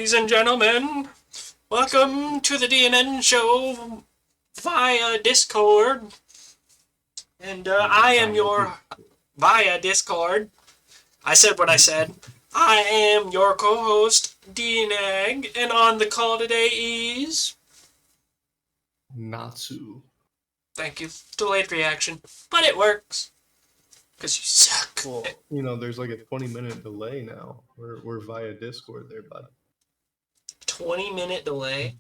Ladies and gentlemen, welcome to the D&N Show via Discord. And I am your... Via Discord. I said what I said. I am your co-host, D&N, and on the call today is... Natsu. Thank you. Delayed reaction, but it works. Because you suck. Well, you know, there's like a 20-minute delay now. We're via Discord there, bud. 20-minute delay?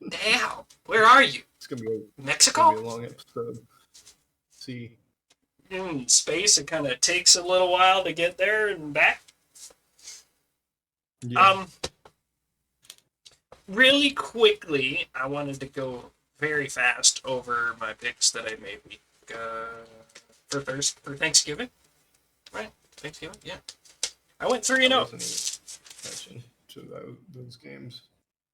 Damn. Where are you? It's gonna be Mexico? a long episode. See. In space, it kind of takes a little while to get there and back. Yeah. Really quickly, I wanted to go very fast over my picks that I made for Thanksgiving. Right? Thanksgiving? Yeah. I went 3-0. To those games.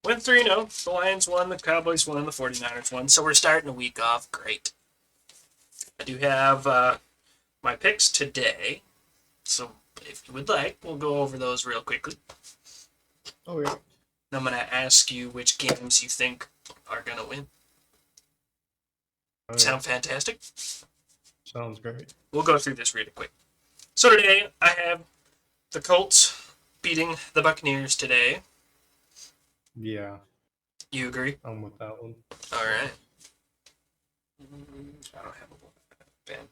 Went 3-0. The Lions won, the Cowboys won, the 49ers won. So we're starting a week off. Great. I do have my picks today. So if you would like, we'll go over those real quickly. Oh, yeah. I'm going to ask you which games you think are going to win. Oh, yeah. Sound fantastic? Sounds great. We'll go through this really quick. So today, I have the Colts beating the Buccaneers today. Yeah. You agree? I'm with that one. All right. I don't have a pen.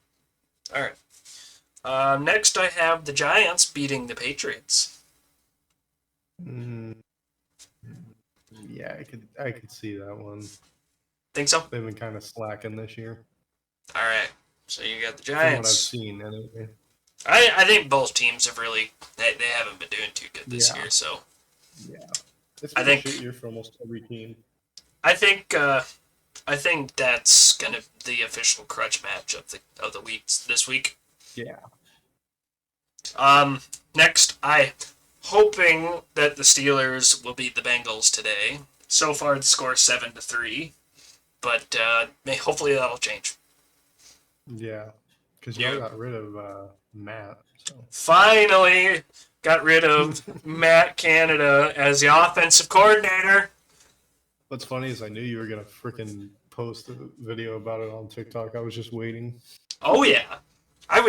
All right. Next, I have the Giants beating the Patriots. Yeah, I could see that one. Think so? They've been kind of slacking this year. All right. So you got the From what I've Giants. seen, anyway. I think both teams have really they haven't been doing too good this year. So yeah, it's I been a think- shit year for almost every team. I think that's gonna the official crutch match of the weeks this week. Yeah. Next, I hoping that the Steelers will beat the Bengals today. So far, the score is 7-3, but hopefully that'll change. Yeah, because Yeah. y'all got rid of Matt. So. Finally, got rid of Matt Canada as the offensive coordinator. What's funny is I knew you were gonna freaking post a video about it on TikTok. I was just waiting. Oh yeah, I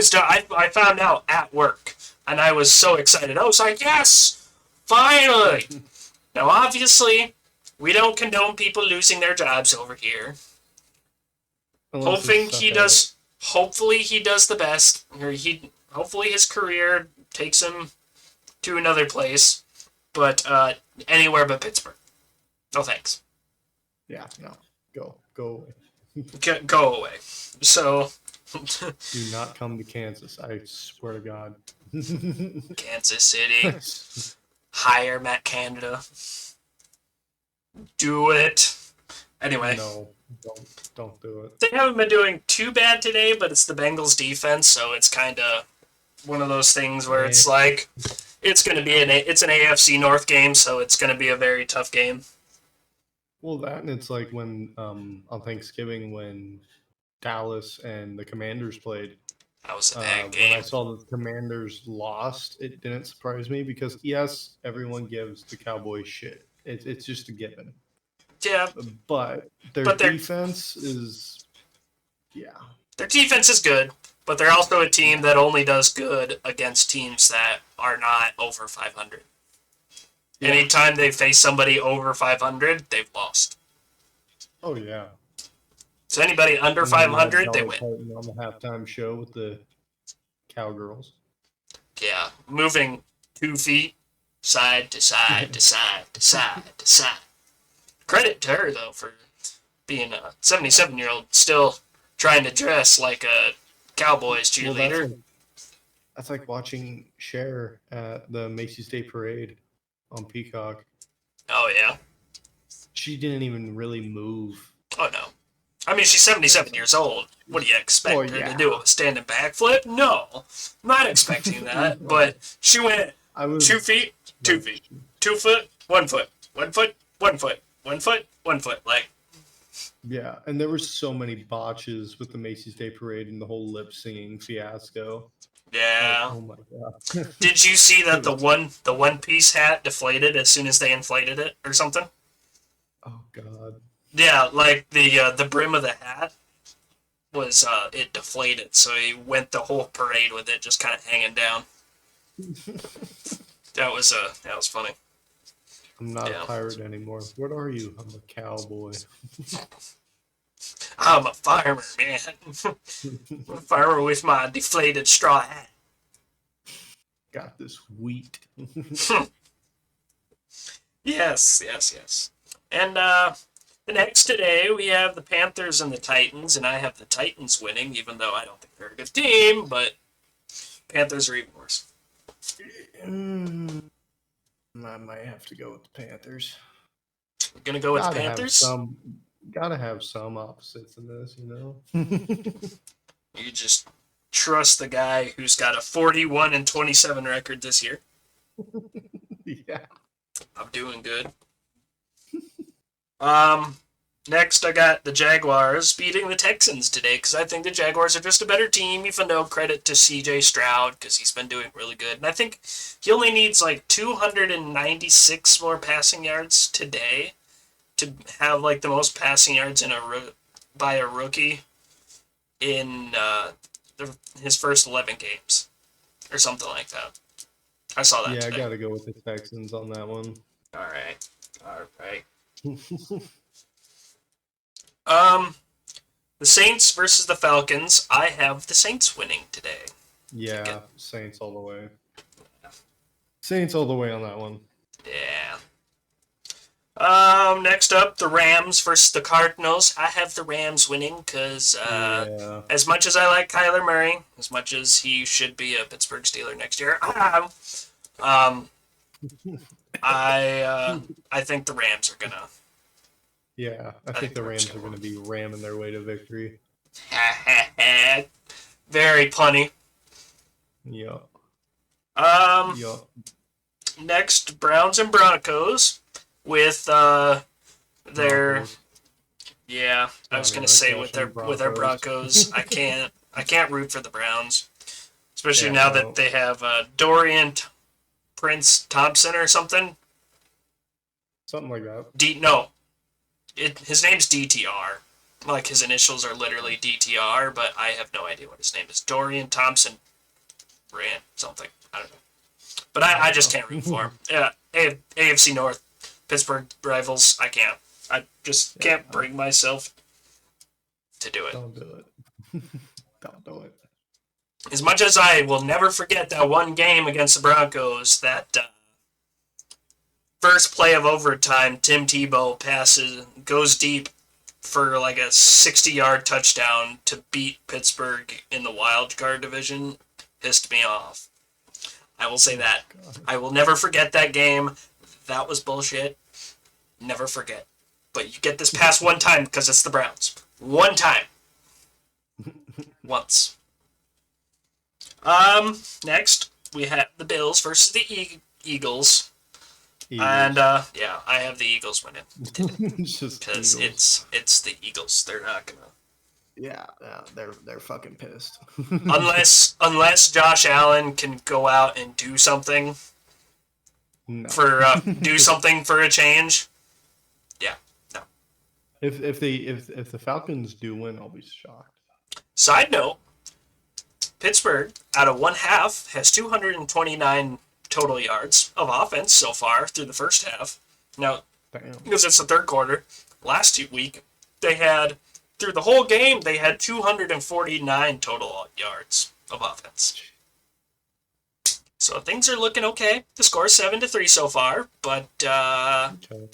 found out at work, and I was so excited. I was like, yes, finally. Now, obviously, we don't condone people losing their jobs over here. Hopefully he does the best. Or hopefully his career takes him to another place, but anywhere but Pittsburgh. No thanks. Yeah, no, go away. Go away. So. Do not come to Kansas. I swear to God. Kansas City. Hire Matt Canada. Do it. Anyway. No, don't do it. They haven't been doing too bad today, but it's the Bengals defense, so it's kind of one of those things where it's like it's going to be an AFC North game, so it's going to be a very tough game. Well, that and it's like when on Thanksgiving when Dallas and the Commanders played. That was a bad game. When I saw the Commanders lost, it didn't surprise me because yes, everyone gives the Cowboys shit. It's just a given. Yeah, but their defense is, their defense is good, but they're also a team that only does good against teams that are not over 500. Yeah. Anytime they face somebody over 500, they've lost. Oh yeah. So anybody under 500, they win. On the halftime show with the Cowgirls. Yeah, moving 2 feet side to side to side to side to side. Credit to her, though, for being a 77-year-old still trying to dress like a Cowboys cheerleader. Well, that's like watching Cher at the Macy's Day Parade on Peacock. Oh, yeah? She didn't even really move. Oh, no. I mean, she's 77 years old. What do you expect her to do? A standing backflip? No. I'm not expecting that. But she went 2 feet, 2 feet. 2 foot, 1 foot. 1 foot, 1 foot. 1 foot, 1 foot. Like. Yeah, and there were so many botches with the Macy's Day Parade and the whole lip singing fiasco. Yeah. Oh my god. Did you see It that was the one piece hat deflated as soon as they inflated it or something? oh god. Yeah, like the brim of the hat was it deflated, so he went the whole parade with it just kind of hanging down. That was funny. I'm not a Yeah, pirate anymore. What are you? I'm a cowboy. I'm a farmer, man. I'm a farmer with my deflated straw hat. Got this wheat. Yes, yes, yes. And the next today we have the Panthers and the Titans, and I have the Titans winning, even though I don't think they're a good team. But Panthers are even worse. Mm, I might have to go with the Panthers. We're gonna go with the Gotta have Panthers. some opposites in this, you know. You just trust the guy who's got a 41-27 record this year. Yeah. I'm doing good. Next I got the Jaguars beating the Texans today because I think the Jaguars are just a better team. Even though credit to C.J. Stroud because he's been doing really good, and I think he only needs like 296 more passing yards today to have like the most passing yards by a rookie in his first 11 games or something like that. I saw that Yeah, today. I gotta go with the Texans on that one. All right. Yeah, The Saints versus the Falcons. I have the Saints winning today. Saints all the way. Saints all the way on that one. Yeah. Next up, the Rams versus the Cardinals. I have the Rams winning because Yeah. as much as I like Kyler Murray, as much as he should be a Pittsburgh Steeler next year, I think the Rams are gonna. Yeah, I think the Rams are going to be ramming their way to victory. Very punny. Yeah. Yeah. Next, Browns and Broncos with their Broncos. yeah. I was gonna say with their Broncos. I can't root for the Browns, especially now that they have Dorian Prince Thompson or something. Something like that. His name's DTR. Like his initials are literally DTR, but I have no idea what his name is. Dorian Thompson Rand something. I don't know. But I just can't root for him. Yeah, AFC North, Pittsburgh rivals. I can't. I just can't bring myself to do it. Don't do it. Don't do it. As much as I will never forget that one game against the Broncos, that first play of overtime, Tim Tebow goes deep for like a 60-yard touchdown to beat Pittsburgh in the wild card division, pissed me off. I will say that. I will never forget that game. That was bullshit. Never forget. But you get this pass one time because it's the Browns. One time. Once. Next, we have the Bills versus the Eagles. And I have the Eagles winning because it's the Eagles. They're not gonna. Yeah, they're fucking pissed. unless Josh Allen can go out and do something for a change. Yeah, no. If the Falcons do win, I'll be shocked. Side note: Pittsburgh out of one half has 229 total yards of offense so far through the first half. Now, because it's the third quarter, last week they had, through the whole game, they had 249 total yards of offense. So things are looking okay. The score is 7-3 so far, but not bad.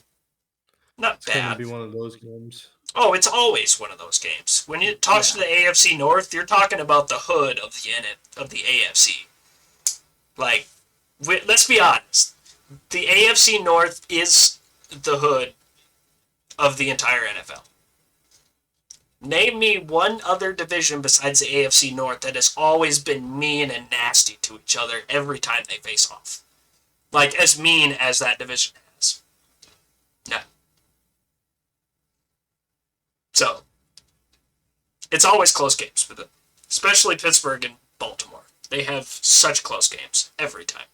It's going to be one of those games. Oh, it's always one of those games. When you talk to the AFC North, you're talking about the hood of the AFC. Like, let's be honest. The AFC North is the hood of the entire NFL. Name me one other division besides the AFC North that has always been mean and nasty to each other every time they face off. Like, as mean as that division has. No. So, it's always close games, especially Pittsburgh and Baltimore. They have such close games every time.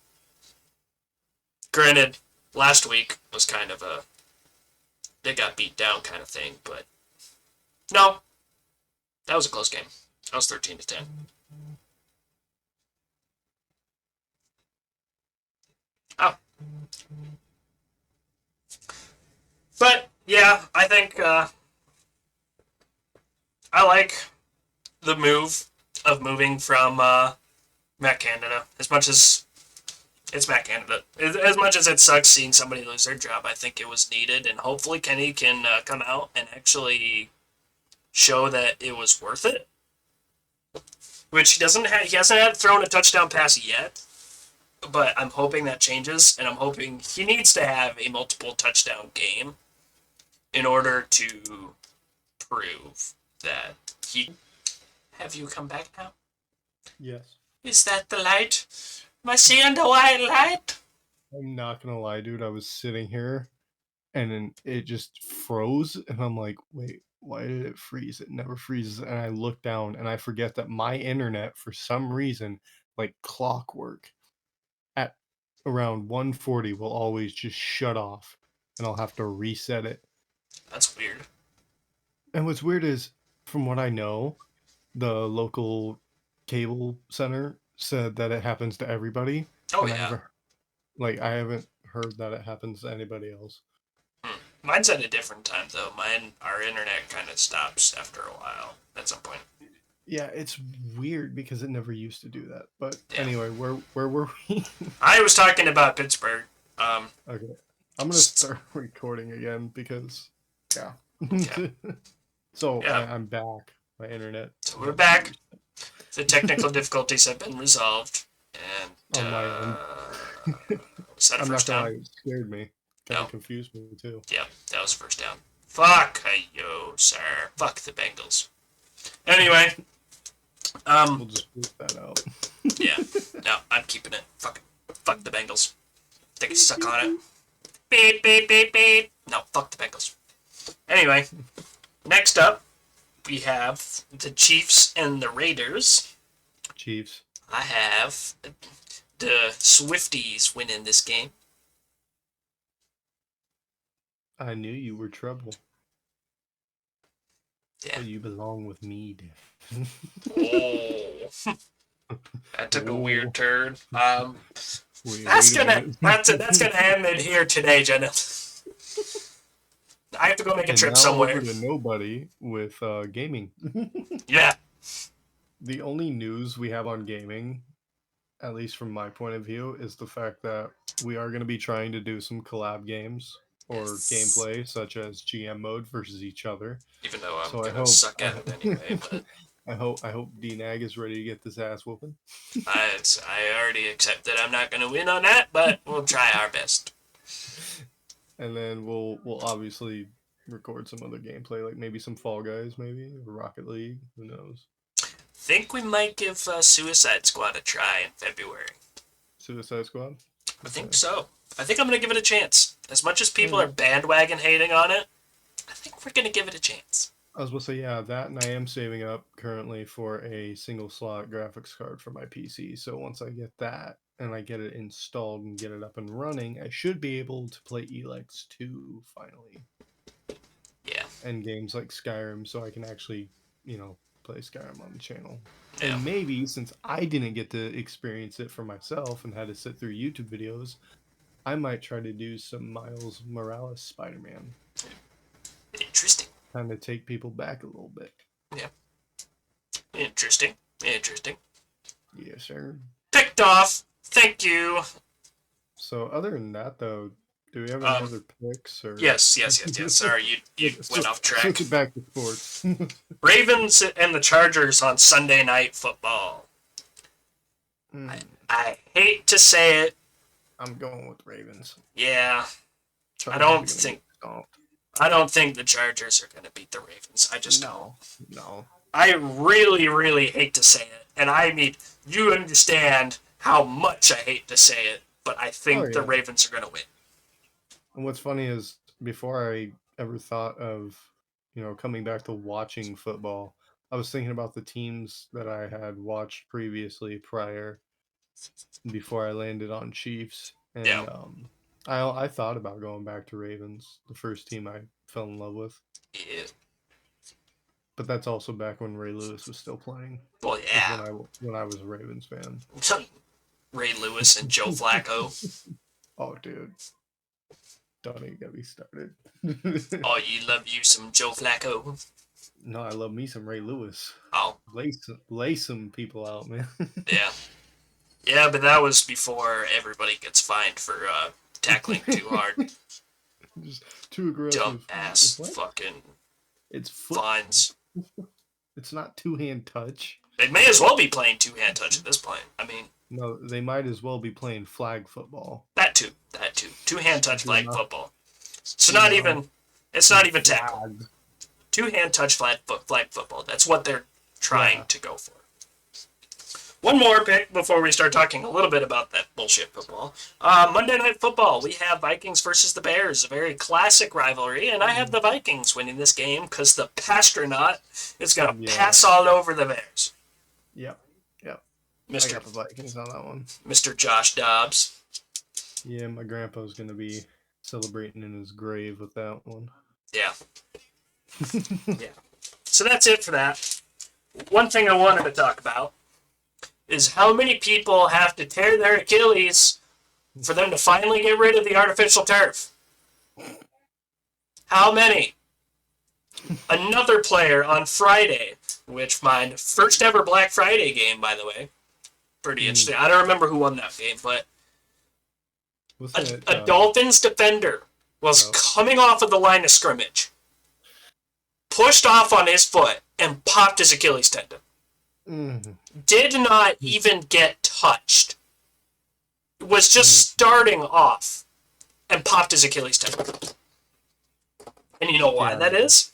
Granted, last week was kind of a they got beat down kind of thing, but no, that was a close game. That was 13-10. Oh, but yeah, I think I like the move of moving from Matt Canada. As much as it's Matt Canada, as much as it sucks seeing somebody lose their job, I think it was needed, and hopefully Kenny can come out and actually show that it was worth it. Which he doesn't have. He hasn't had thrown a touchdown pass yet, but I'm hoping that changes, and I'm hoping he needs to have a multiple touchdown game in order to prove that he. Have you come back now? Yes. Is that the light? Am I seeing the white light? I'm not gonna lie, dude. I was sitting here and then it just froze, and I'm like, wait, why did it freeze? It never freezes. And I look down and I forget that my internet, for some reason, like clockwork, at around 140 will always just shut off, and I'll have to reset it. That's weird. And what's weird is, from what I know, the local cable center said that it happens to everybody. Oh And yeah. I haven't heard that it happens to anybody else. Mine's at a different time though. Our internet kind of stops after a while at some point. Yeah, it's weird because it never used to do that. But Yeah. anyway, where were we? I was talking about Pittsburgh. Okay. I'm gonna start recording again because yeah. Okay. So Yeah. I'm back. My internet. So we're back. The technical difficulties have been resolved, and On my own. was that a I'm first not gonna down? lie, it scared me. Kind No. of confused me too. Yeah, that was first down. Fuck yo, sir. Fuck the Bengals. Anyway, We'll just bleep that out. yeah, no, I'm keeping it. Fuck the Bengals. They can suck on it. Beep beep beep beep. No, fuck the Bengals. Anyway, next up we have the Chiefs and the Raiders. Chiefs. I have the Swifties winning this game. I knew you were trouble. Yeah. But you belong with me, Dave. Oh. That took a weird turn. Wait That's a gonna minute. that's gonna end it here today, Jenna. I have to go make a And trip now somewhere. over to nobody with gaming. Yeah. The only news we have on gaming, at least from my point of view, is the fact that we are going to be trying to do some collab games or gameplay, such as GM mode versus each other. Even though I'm So gonna suck at it anyway, but I hope D-Nag is ready to get this ass whooping. I already accept that I'm not gonna win on that, but we'll try our best. And then we'll obviously record some other gameplay, like maybe some Fall Guys, maybe or Rocket League. Who knows? Think we might give Suicide Squad a try in February. Suicide Squad. I think so. I think I'm gonna give it a chance. As much as people are bandwagon hating on it, I think we're gonna give it a chance. I was going to say, yeah, that, and I am saving up currently for a single slot graphics card for my PC. So once I get that and I get it installed and get it up and running, I should be able to play Elex 2 finally. Yeah. And games like Skyrim, so I can actually, play Skyrim on the channel. Yeah. And maybe, since I didn't get to experience it for myself and had to sit through YouTube videos, I might try to do some Miles Morales Spider-Man. Interesting. Kind of take people back a little bit. Yeah. Interesting. Yes, sir. Picked off. Thank you. So other than that, though, do we have any other picks? Or Yes. Sorry, you went off track. Switch it back to sports. Ravens and the Chargers on Sunday Night Football. I hate to say it. I'm going with Ravens. Yeah. Chargers I don't think the Chargers are going to beat the Ravens. I just don't. No. I really, really hate to say it. And I mean, you understand how much I hate to say it, but I think the Ravens are going to win. And what's funny is, before I ever thought of, coming back to watching football, I was thinking about the teams that I had watched previously before I landed on Chiefs, Yeah. and I thought about going back to Ravens, the first team I fell in love with. Yeah. But that's also back when Ray Lewis was still playing. Well, Is yeah. when I was a Ravens fan. Ray Lewis and Joe Flacco. Oh, dude, don't even get me started. Oh, you love you some Joe Flacco. No, I love me some Ray Lewis. Oh, Lay some people out, man. yeah. Yeah, but that was before everybody gets fined for tackling too hard. Just too aggressive. Dumbass What? fucking It's fines. It's not two-hand touch. They may as well be playing two-hand touch at this point. I mean, No, they might as well be playing flag football. that too. Two-hand touch You're flag not- football. It's not even tackle. Flag. Two-hand touch flag football. That's what they're trying to go for. One more pick before we start talking a little bit about that bullshit football. Monday Night Football. We have Vikings versus the Bears, a very classic rivalry, and I have the Vikings winning this game because the Pastronaut is going to pass all over the Bears. Yep. I Mr. got the Vikings on that one. Mr. Josh Dobbs. Yeah, my grandpa's gonna be celebrating in his grave with that one. Yeah. Yeah. So that's it for that. One thing I wanted to talk about is how many people have to tear their Achilles for them to finally get rid of the artificial turf. How many? Another player on Friday, which mine first ever Black Friday game, by the way. Pretty interesting. I don't remember who won that game, but a Dolphins defender was coming off of the line of scrimmage, pushed off on his foot, and popped his Achilles tendon. Did not even get touched. Was just starting off and popped his Achilles tendon. And you know why that is?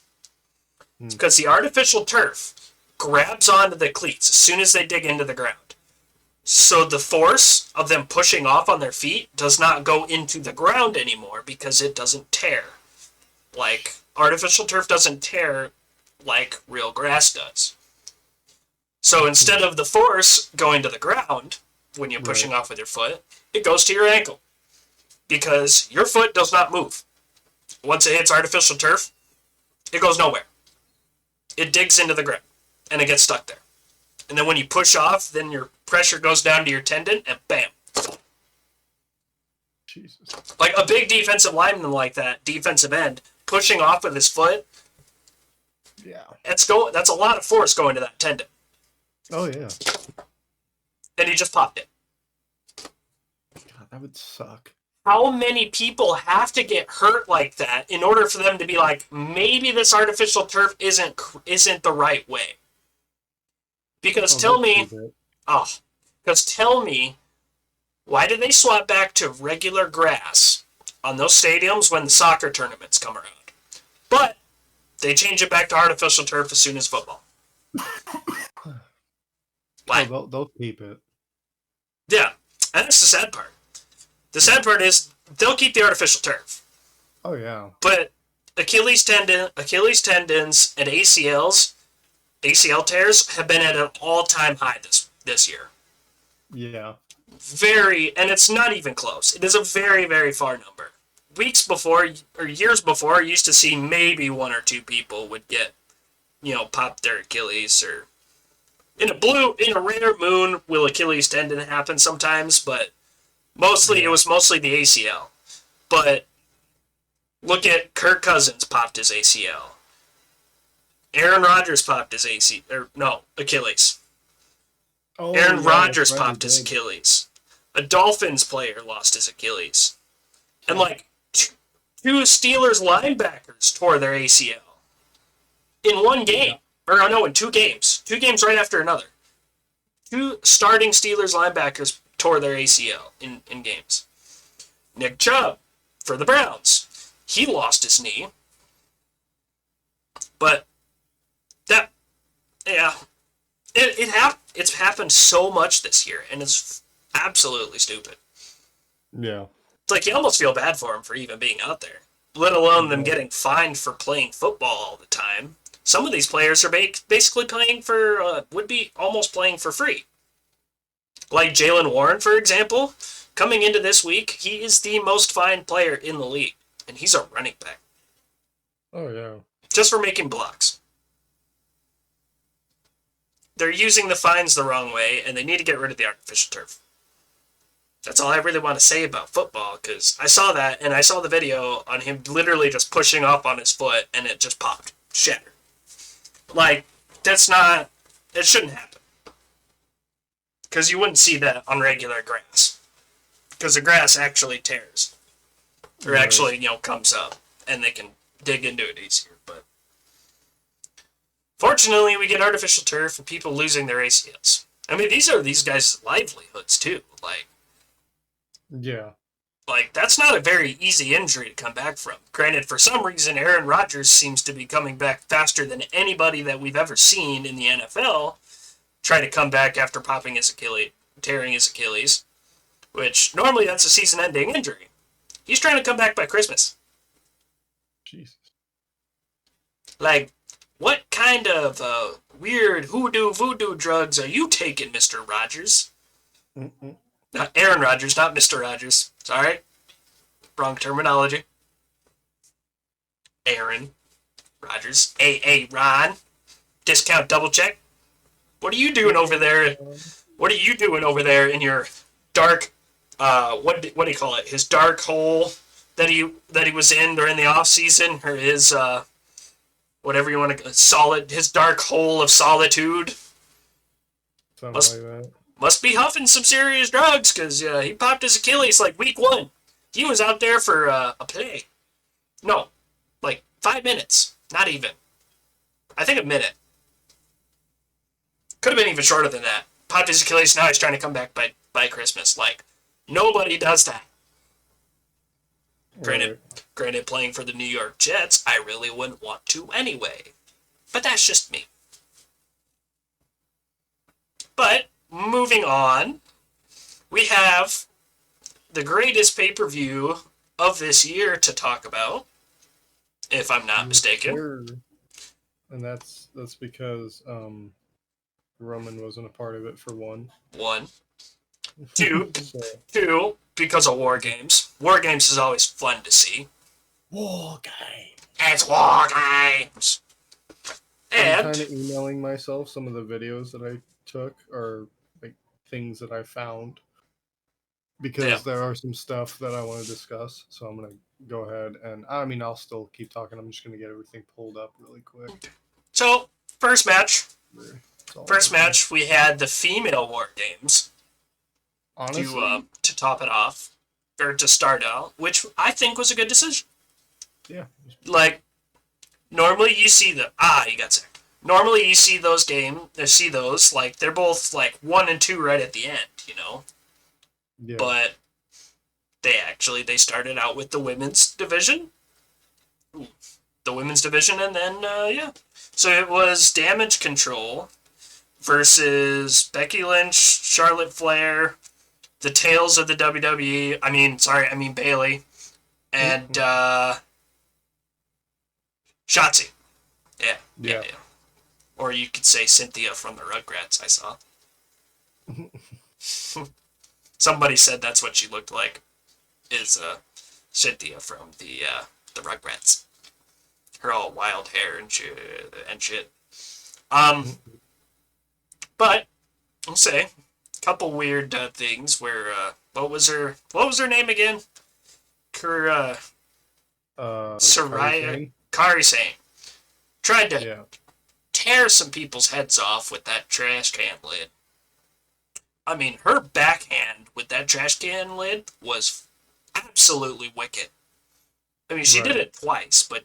It's because the artificial turf grabs onto the cleats as soon as they dig into the ground. So the force of them pushing off on their feet does not go into the ground anymore because it doesn't tear. Like, artificial turf doesn't tear like real grass does. So instead of the force going to the ground when you're pushing off with your foot, it goes to your ankle. Because your foot does not move. Once it hits artificial turf, it goes nowhere. It digs into the ground, and it gets stuck there. And then when you push off, then your pressure goes down to your tendon, and bam. Jesus. Like a big defensive lineman like that, defensive end, pushing off with his foot, that's a lot of force going to that tendon. Oh, yeah. And he just popped it. God, that would suck. How many people have to get hurt like that in order for them to be like, maybe this artificial turf isn't the right way? Because tell me, why did they swap back to regular grass on those stadiums when the soccer tournaments come around? But they change it back to artificial turf as soon as football. Why? Oh, they'll keep it. Yeah, and that's the sad part. The sad part is they'll keep the artificial turf. Oh, yeah. But Achilles tendons, and ACL tears have been at an all-time high this year. Yeah. And it's not even close. It is a very, very far number. Weeks before, or years before, I used to see maybe one or two people would get, pop their Achilles, or in a rare moon will Achilles tendon happen sometimes, but it was mostly the ACL. But look at Kirk Cousins popped his ACL. Aaron Rodgers popped his Achilles. Aaron Rodgers popped his Achilles. A Dolphins player lost his Achilles. And two Steelers linebackers tore their ACL. In one game. In 2 games. 2 games right after another. 2 starting Steelers linebackers tore their ACL in games. Nick Chubb for the Browns. He lost his knee. But it's happened so much this year, and it's absolutely stupid. Yeah. It's like you almost feel bad for him for even being out there, let alone them getting fined for playing football all the time. some of these players are basically playing for, would be almost playing for free. Like Jaylen Warren, for example, coming into this week, he is the most fined player in the league, and he's a running back. Oh, yeah. Just for making blocks. They're using the fines the wrong way, and they need to get rid of the artificial turf. That's all I really want to say about football, because I saw that, and I saw the video on him literally just pushing up on his foot, and it just popped. Shattered. Like, that's not... It shouldn't happen. Because you wouldn't see that on regular grass. Because the grass actually tears. Or actually, comes up. And they can dig into it easier. But fortunately, we get artificial turf and people losing their ACLs. I mean, these are these guys' livelihoods, too. Yeah. That's not a very easy injury to come back from. Granted, for some reason, Aaron Rodgers seems to be coming back faster than anybody that we've ever seen in the NFL try to come back after popping his Achilles, tearing his Achilles, which normally that's a season-ending injury. He's trying to come back by Christmas. Jesus. What kind of weird hoodoo voodoo drugs are you taking, Mr. Rodgers? Not Aaron Rodgers, not Mr. Rodgers. Sorry. Wrong terminology. Aaron Rodgers. A. Ron. Discount double check. What are you doing over there? What are you doing over there in your dark, what do you call it? His dark hole that he was in during the off season, or his whatever you want to his dark hole of solitude. Something like that. Must be huffing some serious drugs, because he popped his Achilles week 1. He was out there for a play. No, 5 minutes. Not even. I think a minute. Could have been even shorter than that. Popped his Achilles, now he's trying to come back by Christmas. Nobody does that. Granted, playing for the New York Jets, I really wouldn't want to anyway. But that's just me. But moving on, we have the greatest pay-per-view of this year to talk about, if I'm not mistaken. Sure. And that's because Roman wasn't a part of it, for one. Two, because of WARGAMES. WARGAMES is always fun to see. WARGAMES. It's WARGAMES. And I'm kind of emailing myself some of the videos that I took, or things that I found, because there are some stuff that I want to discuss. So I'm gonna go ahead and I'll still keep talking. I'm just gonna get everything pulled up really quick. So first match, we had the female WARGAMES. Honestly, to top it off, or to start out, which I think was a good decision. Yeah. Normally you see you got sick. Normally you see those they're both 1 and 2 right at the end, Yeah. But they started out with the women's division. And then, So it was Damage Control versus Becky Lynch, Charlotte Flair, the Tales of the WWE, I mean Bailey, and Shotzi. Yeah. Or you could say Cynthia from the Rugrats, I saw. Somebody said that's what she looked like, is Cynthia from the Rugrats. Her all wild hair and shit. But I'll say a couple weird things where what was her name again? Soraya Kari Sane tried to tear some people's heads off with that trash can lid. Her backhand with that trash can lid was absolutely wicked. She did it twice, but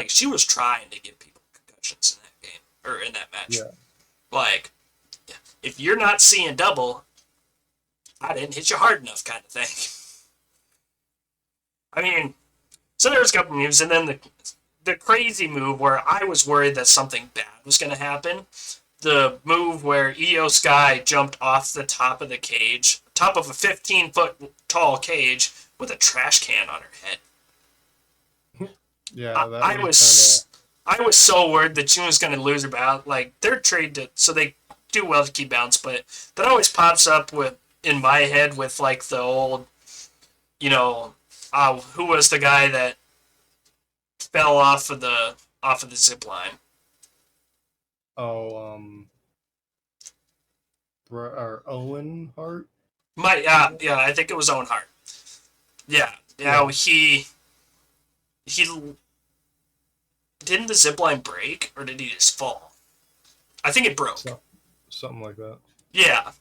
she was trying to give people concussions in that game, or in that match. Yeah. If you're not seeing double, I didn't hit you hard enough, kind of thing. So there was a couple moves, and then the crazy move where I was worried that something bad was going to happen. The move where Io Sky jumped off the top of the cage, top of a 15-foot tall cage, with a trash can on her head. Yeah, I I was so worried that she was going to lose her balance. Like, they're trained so they do well to keep balance, but that always pops up in my head with, like, the old, you know, who was the guy that fell off of the zip line? Oh, or Owen Hart. Yeah, I think it was Owen Hart. Yeah, Yeah. he didn't the zip line break or did he just fall? I think it broke. So, something like that. Yeah,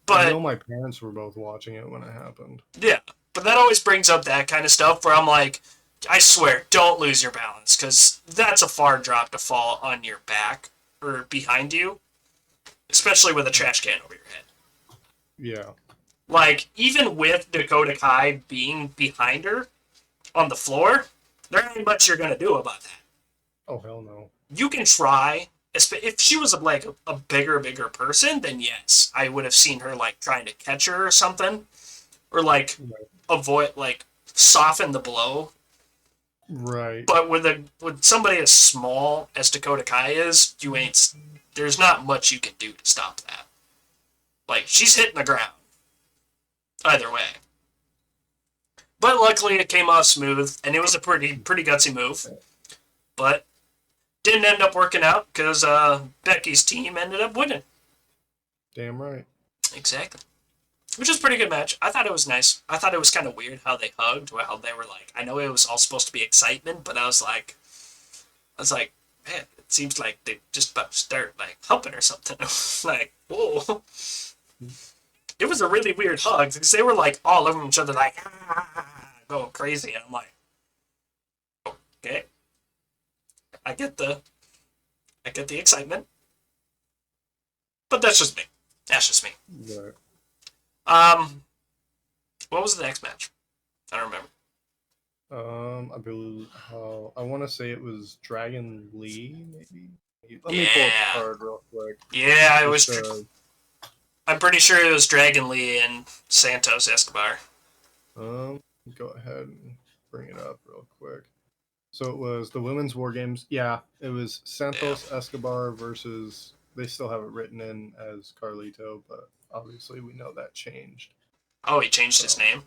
I know but my parents were both watching it when it happened. yeah, but that always brings up that kind of stuff where I'm like, I swear, don't lose your balance because that's a far drop to fall on your back or behind you, especially with a trash can over your head. Yeah. Like, even with Dakota Kai being behind her on the floor, there ain't much you're gonna do about that. Oh hell no. You can try. If she was like a bigger person, then yes, I would have seen her like trying to catch her or something, or like Right. avoid like soften the blow. Right. But with somebody as small as Dakota Kai is, you ain't. There's not much you can do to stop that. Like she's hitting the ground either way. But luckily it came off smooth, and it was a pretty gutsy move. But didn't end up working out because Becky's team ended up winning. Damn right. Exactly. Which is a pretty good match. I thought it was nice. I thought it was kind of weird how they hugged, how they were like, I know it was all supposed to be excitement, but I was like, man, it seems like they just about to start like humping or something. Like, whoa. It was a really weird hug because they were like all over each other, like going crazy. And I'm like, okay, I get the, I get the excitement, but that's just me. That's just me. Right. Um, what was the next match? I don't remember. I believe. I want to say it was Dragon Lee, maybe. Let me pull up the Yeah, card real quick. yeah, it Just was. I'm pretty sure it was Dragon Lee and Santos Escobar. um, go ahead and bring it up real quick. So it was the women's war games. Yeah, it was Yeah. Santos Escobar versus. They still have it written in as Carlito, but obviously we know that changed. Oh, he changed his So name.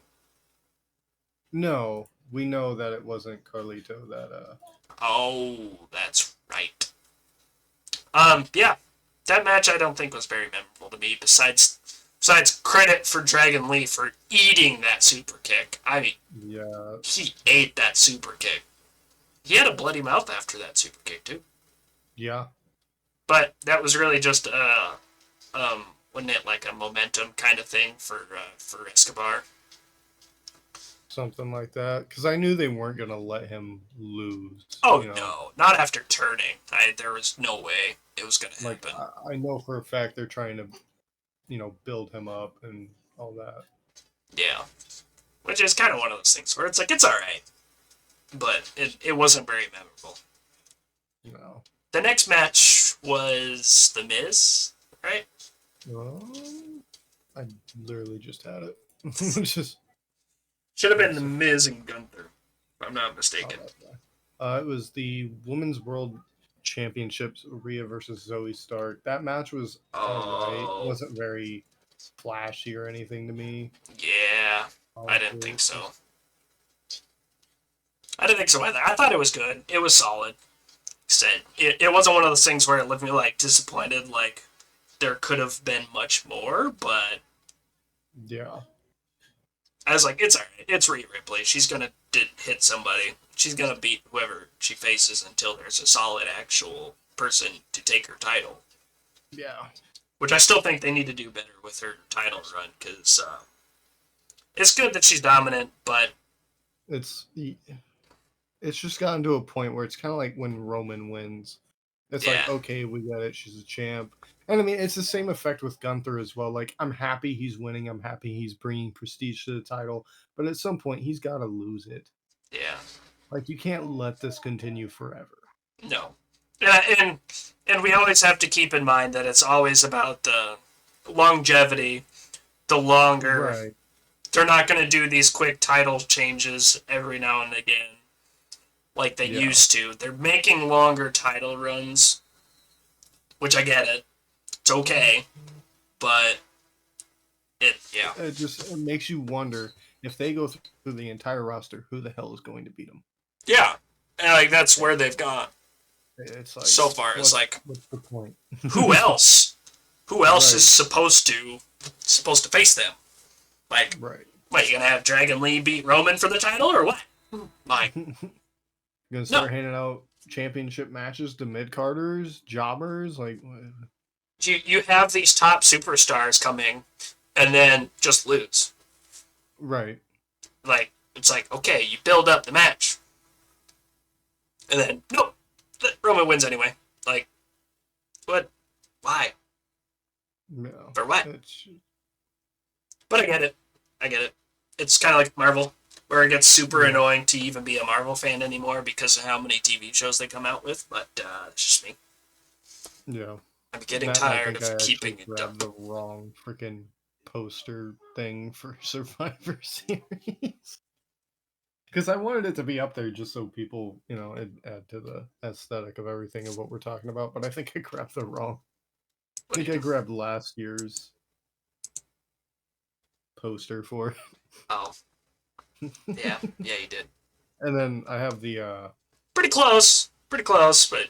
no, we know that it wasn't Carlito. That Oh, that's right. Yeah, that match I don't think was very memorable to me. Besides credit for Dragon Lee for eating that super kick. I mean, yeah, he ate that super kick. He had a bloody mouth after that super kick too. yeah, But that was really just wasn't it like a momentum kind of thing for Escobar? something like that. Because I knew they weren't gonna let him lose. Oh You know, no, not after turning. There was no way it was gonna like happen. I know for a fact they're trying to, build him up and all that. Yeah, which is kind of one of those things where it's like it's all right, but it wasn't very memorable. No. The next match was The Miz, right? I literally just had it. Just Should have one been The second. Miz and Gunther, if I'm not Oh, mistaken. that's why. It was the Women's World Championships, Rhea versus Zoe Stark. That match was alright. Oh, Wasn't very flashy or anything to me. yeah. I didn't Honestly, think so. just I didn't think so either. I thought it was good. It was solid. Said it wasn't one of those things where it left me like disappointed. Like there could have been much more, but yeah, I was like, it's alright. It's Rhea Ripley. She's gonna hit somebody. She's gonna beat whoever she faces until there's a solid actual person to take her title. yeah. Which I still think they need to do better with her title run because it's good that she's dominant, but It's it's just gotten to a point where it's kind of like when Roman wins. It's like, yeah, okay, we get it. She's a champ. And I mean, it's the same effect with Gunther as well. Like, I'm happy he's winning. I'm happy he's bringing prestige to the title. But at some point, he's got to lose it. yeah, Like, you can't let this continue forever. no, and we always have to keep in mind that it's always about the longevity. The longer Right. they're not going to do these quick title changes every now and again. like they Yeah. used to. They're making longer title runs, which I get it. It's okay, but yeah. It makes you wonder if they go through the entire roster, who the hell is going to beat them? Yeah. And like that's where they've gone. It's like So far, it's like what's the point? who else? Who else Right. is supposed to face them? Like, Right. what, you gonna have Dragon Lee beat Roman for the title or what? Like, You're gonna start handing out championship matches to mid-carders, jobbers, like you have these top superstars coming and then just lose. right. Like, it's like, okay, you build up the match. And then, nope, Roman wins anyway. Like, what? Why? No. For what? It's, But I get it. It's kind of like Marvel, where it gets super annoying to even be a Marvel fan anymore because of how many TV shows they come out with, but it's just me. yeah. I'm getting That, tired I of keeping actually it grabbed up. the wrong freaking poster thing for Survivor Series. Because I wanted it to be up there just so people, add to the aesthetic of everything of what we're talking about, but I think I grabbed the wrong. I think I grabbed last year's poster for it. Oh. Yeah, you did. And then I have the Pretty close, but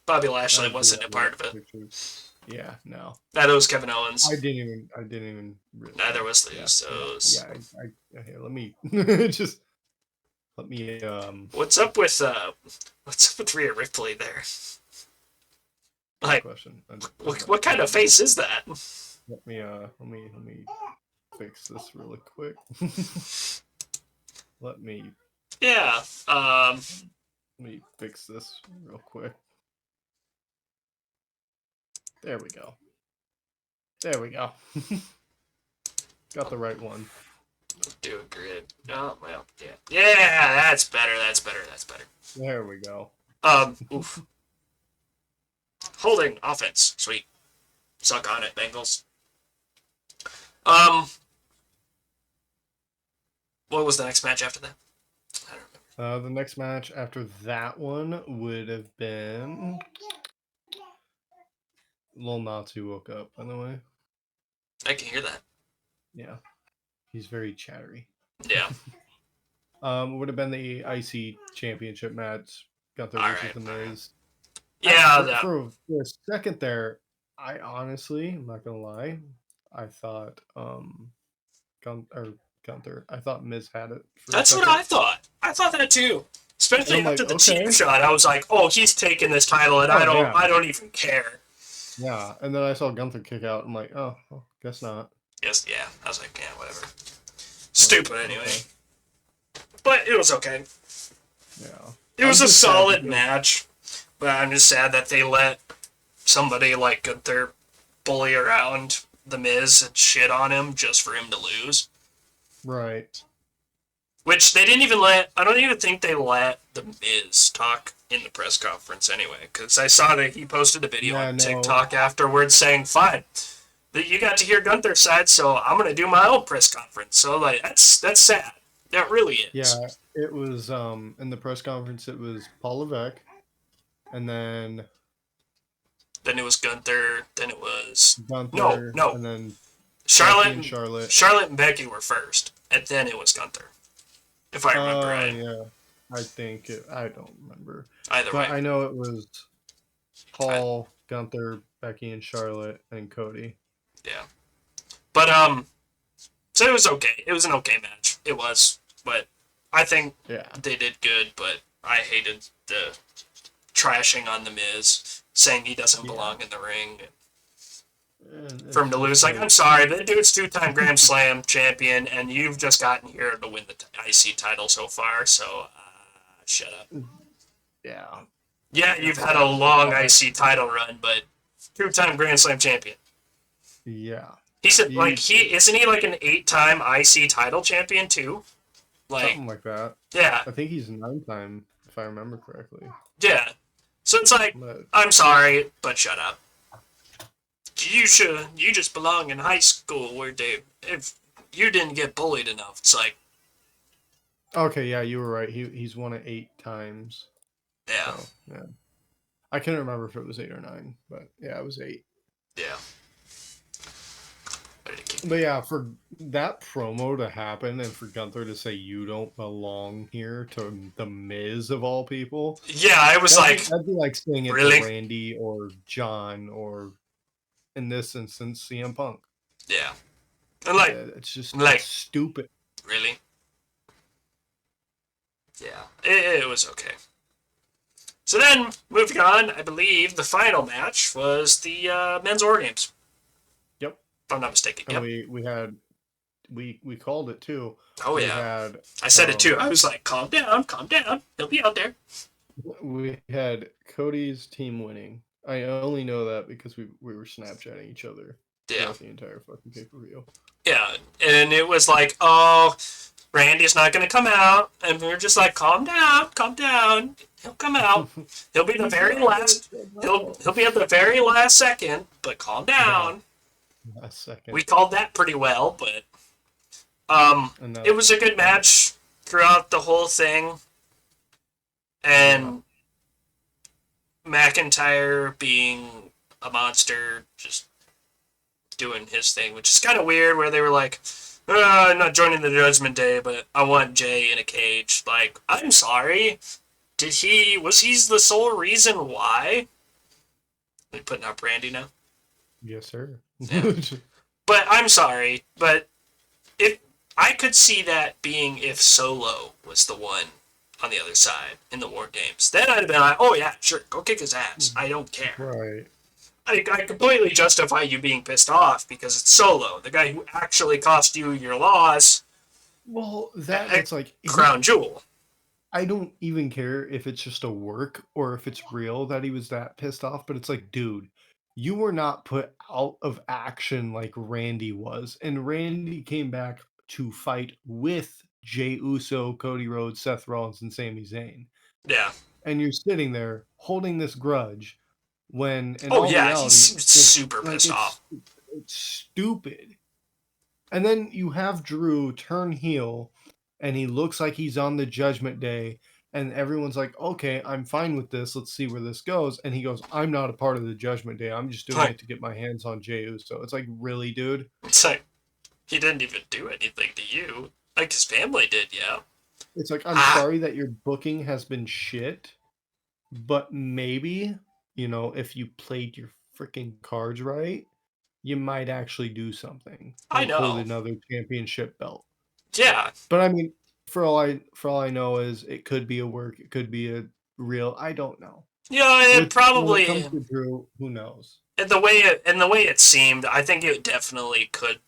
Bobby Lashley wasn't a part of it. pictures. Yeah, no. Neither was Kevin Owens. I didn't even really Neither was the yeah, Usos. Yeah, here, let me just let me What's up with Rhea Ripley there? Like, question. what kind of face is that? Let me fix this really quick. Let me Yeah. let me fix this real quick. There we go. Got the right one. Do a grid. Oh well, yeah. Yeah, that's better. There we go. Oof. Holding offense. Sweet. Suck on it, Bengals. What was the next match after that? I don't remember. The next match after that one would have been Lil Natsu woke up, by the way. I can hear that. Yeah. He's very chattery. Yeah. Would have been the IC championship match. Gunther versus The Miz. Yeah, for a second there, I honestly, I'm not gonna lie, I thought Gunther. I thought Miz had it. That's what I thought. I thought that too. Especially after the cheap shot, I was like, "Oh, he's taking this title, and I don't even care." Yeah, and then I saw Gunther kick out. I'm like, "Oh, well, guess not." Yes, yeah. I was like, "Yeah, whatever." Stupid anyway. But it was okay. Yeah. It was a solid match, but I'm just sad that they let somebody like Gunther bully around The Miz and shit on him just for him to lose. Right. Which they didn't even let... I don't even think they let The Miz talk in the press conference anyway, because I saw that he posted a video on TikTok afterwards saying, fine, that you got to hear Gunther's side, so I'm going to do my own press conference. So, like, that's sad. That really is. Yeah, it was, in the press conference, it was Paul Levesque, and then... Then it was Gunther, then it was... Gunther, No. and then Charlotte and Becky were first, and then it was Gunther. If I remember right. Yeah. I don't remember. Either way. I know it was Paul, Gunther, Becky, and Charlotte, and Cody. Yeah. But, so it was okay. It was an okay match. It was. But I think they did good, but I hated the trashing on The Miz, saying he doesn't belong in the ring. For him to lose. Like, I'm sorry, the dude's 2-time Grand Slam champion, and you've just gotten here to win the IC title so far, so shut up. Yeah. Yeah, you've had a long IC title run, but 2-time Grand Slam champion. Yeah. He's isn't he like an 8-time IC title champion too? Like something like that. Yeah. I think he's 9-time, if I remember correctly. Yeah. So it's like, I'm sorry, but shut up. You just belong in high school where if you didn't get bullied enough, it's like, Okay, yeah, you were right. He's won it 8 times. Yeah. So yeah, I can't remember if it was 8 or 9, but yeah, it was 8. Yeah. Ready to keep But yeah, for that promo to happen and for Gunther to say you don't belong here to the Miz of all people, Yeah, I was like, that'd be like saying it to really? Randy or John or in this instance CM Punk. Yeah. And like, It's stupid. really? Yeah. It was okay. So then, moving on, I believe the final match was the men's WarGames. Yep. If I'm not mistaken. And Yep. we called it too. Oh We yeah. had I said it too. I was like, calm down, calm down. He'll be out there. we had Cody's team winning. I only know that because we were Snapchatting each other Yeah. throughout the entire fucking pay-per-view. Yeah. And it was like, oh, Randy's not going to come out. And we were just like, calm down, calm down. He'll come out. He'll be the very last. He'll be at the very last second, but calm down. Yeah, last second. We called that pretty well, but it was a good match throughout the whole thing. And McIntyre being a monster, just doing his thing, which is kind of weird, where they were like, I'm not joining the Judgment Day, but I want Jay in a cage. Like, I'm sorry. Was he the sole reason why? Are you putting up Randy now? Yes, sir. Yeah. But I'm sorry, but if I could see that being if Solo was the one on the other side in the WarGames, then I'd have been like, oh yeah, sure, go kick his ass. I don't care. Right. I completely justify you being pissed off because it's Solo, the guy who actually cost you your loss. Well, it's like crown jewel. I don't even care if it's just a work or if it's real that he was that pissed off, but it's like, dude, you were not put out of action like Randy was. And Randy came back to fight with Jey Uso, Cody Rhodes, Seth Rollins, and Sami Zayn. Yeah. And you're sitting there holding this grudge when in all reality, he seems super pissed off. It's stupid. And then you have Drew turn heel and he looks like he's on the Judgment Day, and everyone's like, okay, I'm fine with this. Let's see where this goes. And he goes, I'm not a part of the Judgment Day. I'm just doing it to get my hands on Jey Uso. It's like, really, dude? It's like, he didn't even do anything to you. Like his family did, yeah. It's like, I'm sorry that your booking has been shit, but maybe, if you played your freaking cards right, you might actually do something. I know. Hold another championship belt. Yeah. But I mean, for all I know is it could be a work, it could be a real. I don't know. Yeah, it probably. When it comes to Drew, who knows? And the way it seemed, I think it definitely could.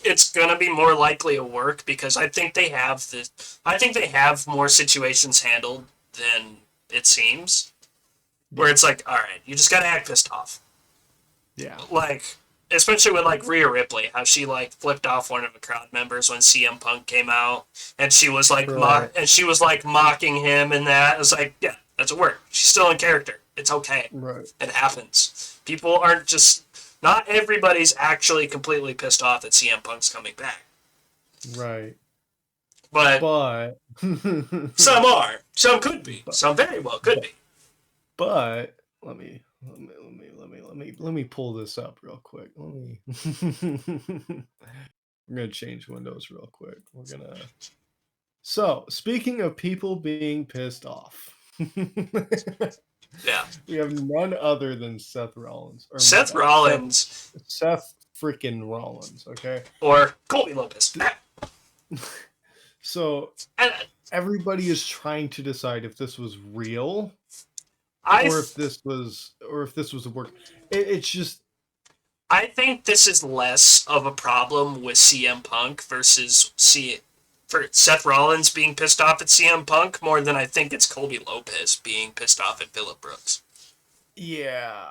It's gonna be more likely a work because I think they have more situations handled than it seems. Where it's like, all right, you just gotta act pissed off. Yeah. Like, especially with like Rhea Ripley, how she like flipped off one of the crowd members when CM Punk came out, and she was like mocking him, and that. It was like, yeah, that's a work. She's still in character. It's okay. Right. It happens. People aren't just. Not everybody's actually completely pissed off that CM Punk's coming back. Right. But some are. Some could be. Some very well could be. But let me pull this up real quick. We're gonna change windows real quick. So speaking of people being pissed off. Yeah. We have none other than Seth Rollins. Seth freaking Rollins, okay? Or Colby Lopez. So everybody is trying to decide if this was real or if this was a work. It's just. I think this is less of a problem with CM Punk versus for Seth Rollins being pissed off at CM Punk more than I think it's Colby Lopez being pissed off at Phillip Brooks. Yeah.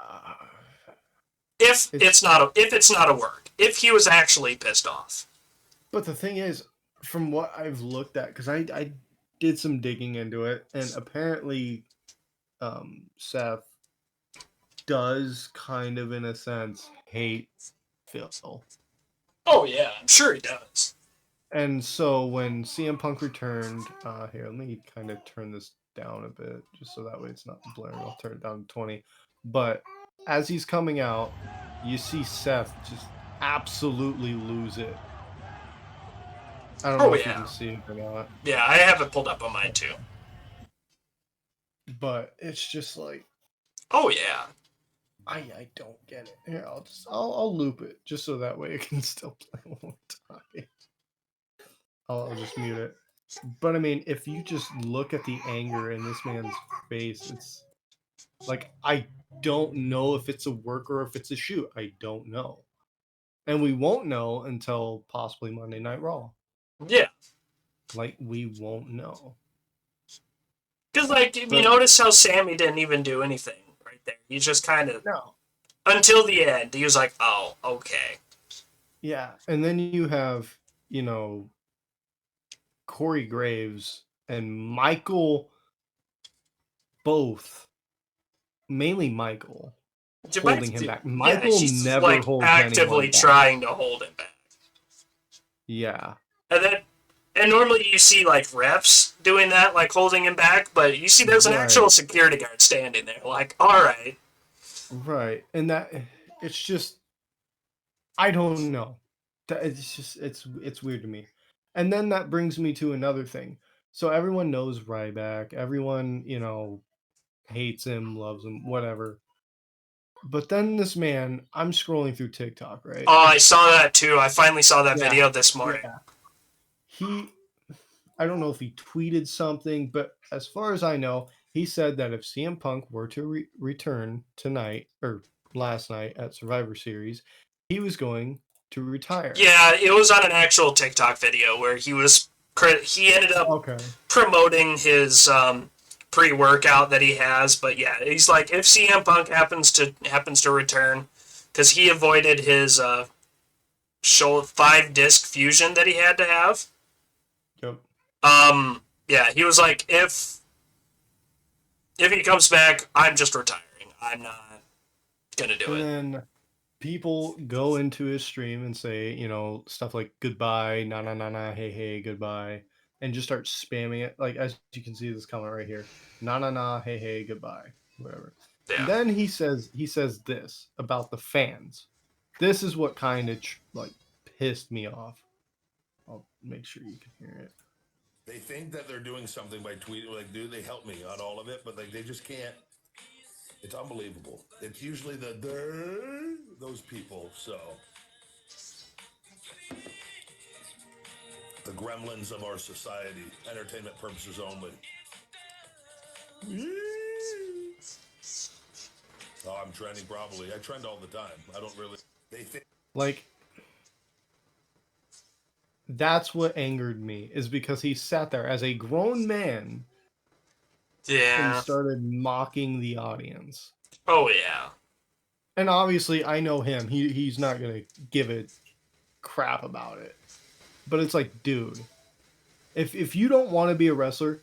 If it's not a work, if he was actually pissed off. But the thing is, from what I've looked at, because I did some digging into it, and apparently, Seth does kind of, in a sense, hate Phil. Oh yeah, I'm sure he does. And so when CM Punk returned, here, let me kind of turn this down a bit just so that way it's not blaring. I'll turn it down to 20. But as he's coming out, you see Seth just absolutely lose it. I don't know Oh if you yeah, can see it or not. yeah. I have it pulled up on mine too. But it's just like, Oh yeah. I don't get it. Here, I'll loop it just so that way it can still play one more time. I'll just mute it. But I mean, if you just look at the anger in this man's face, it's like I don't know if it's a work or if it's a shoot. I don't know. And we won't know until possibly Monday Night Raw. Yeah. Like we won't know. Because, like, you But notice how Sammy didn't even do anything right there. He just kind of, no. until the end, he was like, oh, okay. Yeah. And then you have, you know, Corey Graves and Michael, both, mainly Michael, holding him back. Yeah, Michael he's, never like, holds actively anyone back. trying to hold him back. Yeah. And normally you see, like, refs doing that, like, holding him back, but you see there's an actual security guard standing there, like, alright. Right. And that, it's just, I don't know. It's just, it's weird to me. And then that brings me to another thing. So everyone knows Ryback. Everyone, you know, hates him, loves him, whatever. But then this man, I'm scrolling through TikTok, right? Oh, I saw that too. I finally saw that Yeah. video this morning. Yeah. I don't know if he tweeted something, but as far as I know, he said that if CM Punk were to return tonight or last night at Survivor Series, he was going to retire. Yeah, it was on an actual TikTok video where he ended up promoting his pre-workout that he has, but yeah, he's like, if CM Punk happens to return, because he avoided his 5-disc fusion that he had to have. Yep. Yeah, he was like, if he comes back, I'm just retiring. I'm not gonna do it. And then people go into his stream and say, you know, stuff like goodbye, na na na na, hey hey, goodbye, and just start spamming it. Like as you can see this comment right here, na na na, hey hey, goodbye, whatever. Yeah. And then he says this about the fans. This is what kind of like pissed me off. I'll make sure you can hear it. They think that they're doing something by tweeting, like, dude, they help me on all of it, but like they just can't. It's unbelievable. It's usually those people. So the gremlins of our society, entertainment purposes only. Oh, I'm trending probably. I trend all the time. I don't really. They think like. That's what angered me, is because he sat there as a grown man and started mocking the audience. Oh yeah. And obviously I know him. He's not gonna give a crap about it. But it's like, dude, if you don't want to be a wrestler,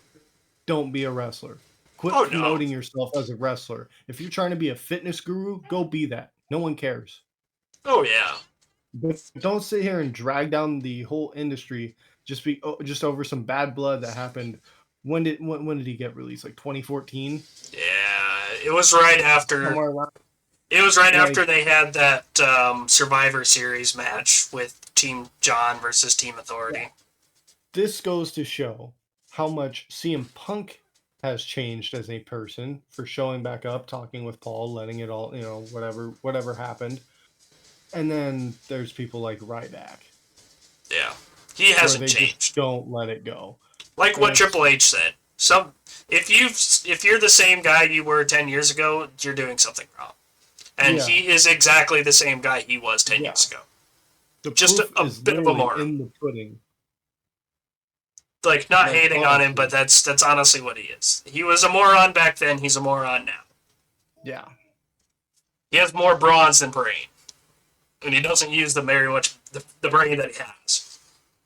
don't be a wrestler. Quit promoting yourself as a wrestler. If you're trying to be a fitness guru, go be that. No one cares. Oh yeah. But don't sit here and drag down the whole industry just over some bad blood that happened. When did he get released? Like 2014? Yeah, it was right after. It was right after they had that Survivor Series match with Team John versus Team Authority. Yeah. This goes to show how much CM Punk has changed as a person for showing back up, talking with Paul, letting it all, you know, whatever happened. And then there's people like Ryback. Yeah, he hasn't changed. Just don't let it go. Like what Triple H said. If you're the same guy you were 10 years ago, you're doing something wrong. And he is exactly the same guy he was 10 years ago. Just a bit of a moron. In the pudding. Like, not hating on him, but that's honestly what he is. He was a moron back then. He's a moron now. Yeah. He has more bronze than brain. And he doesn't use the very much the brain that he has.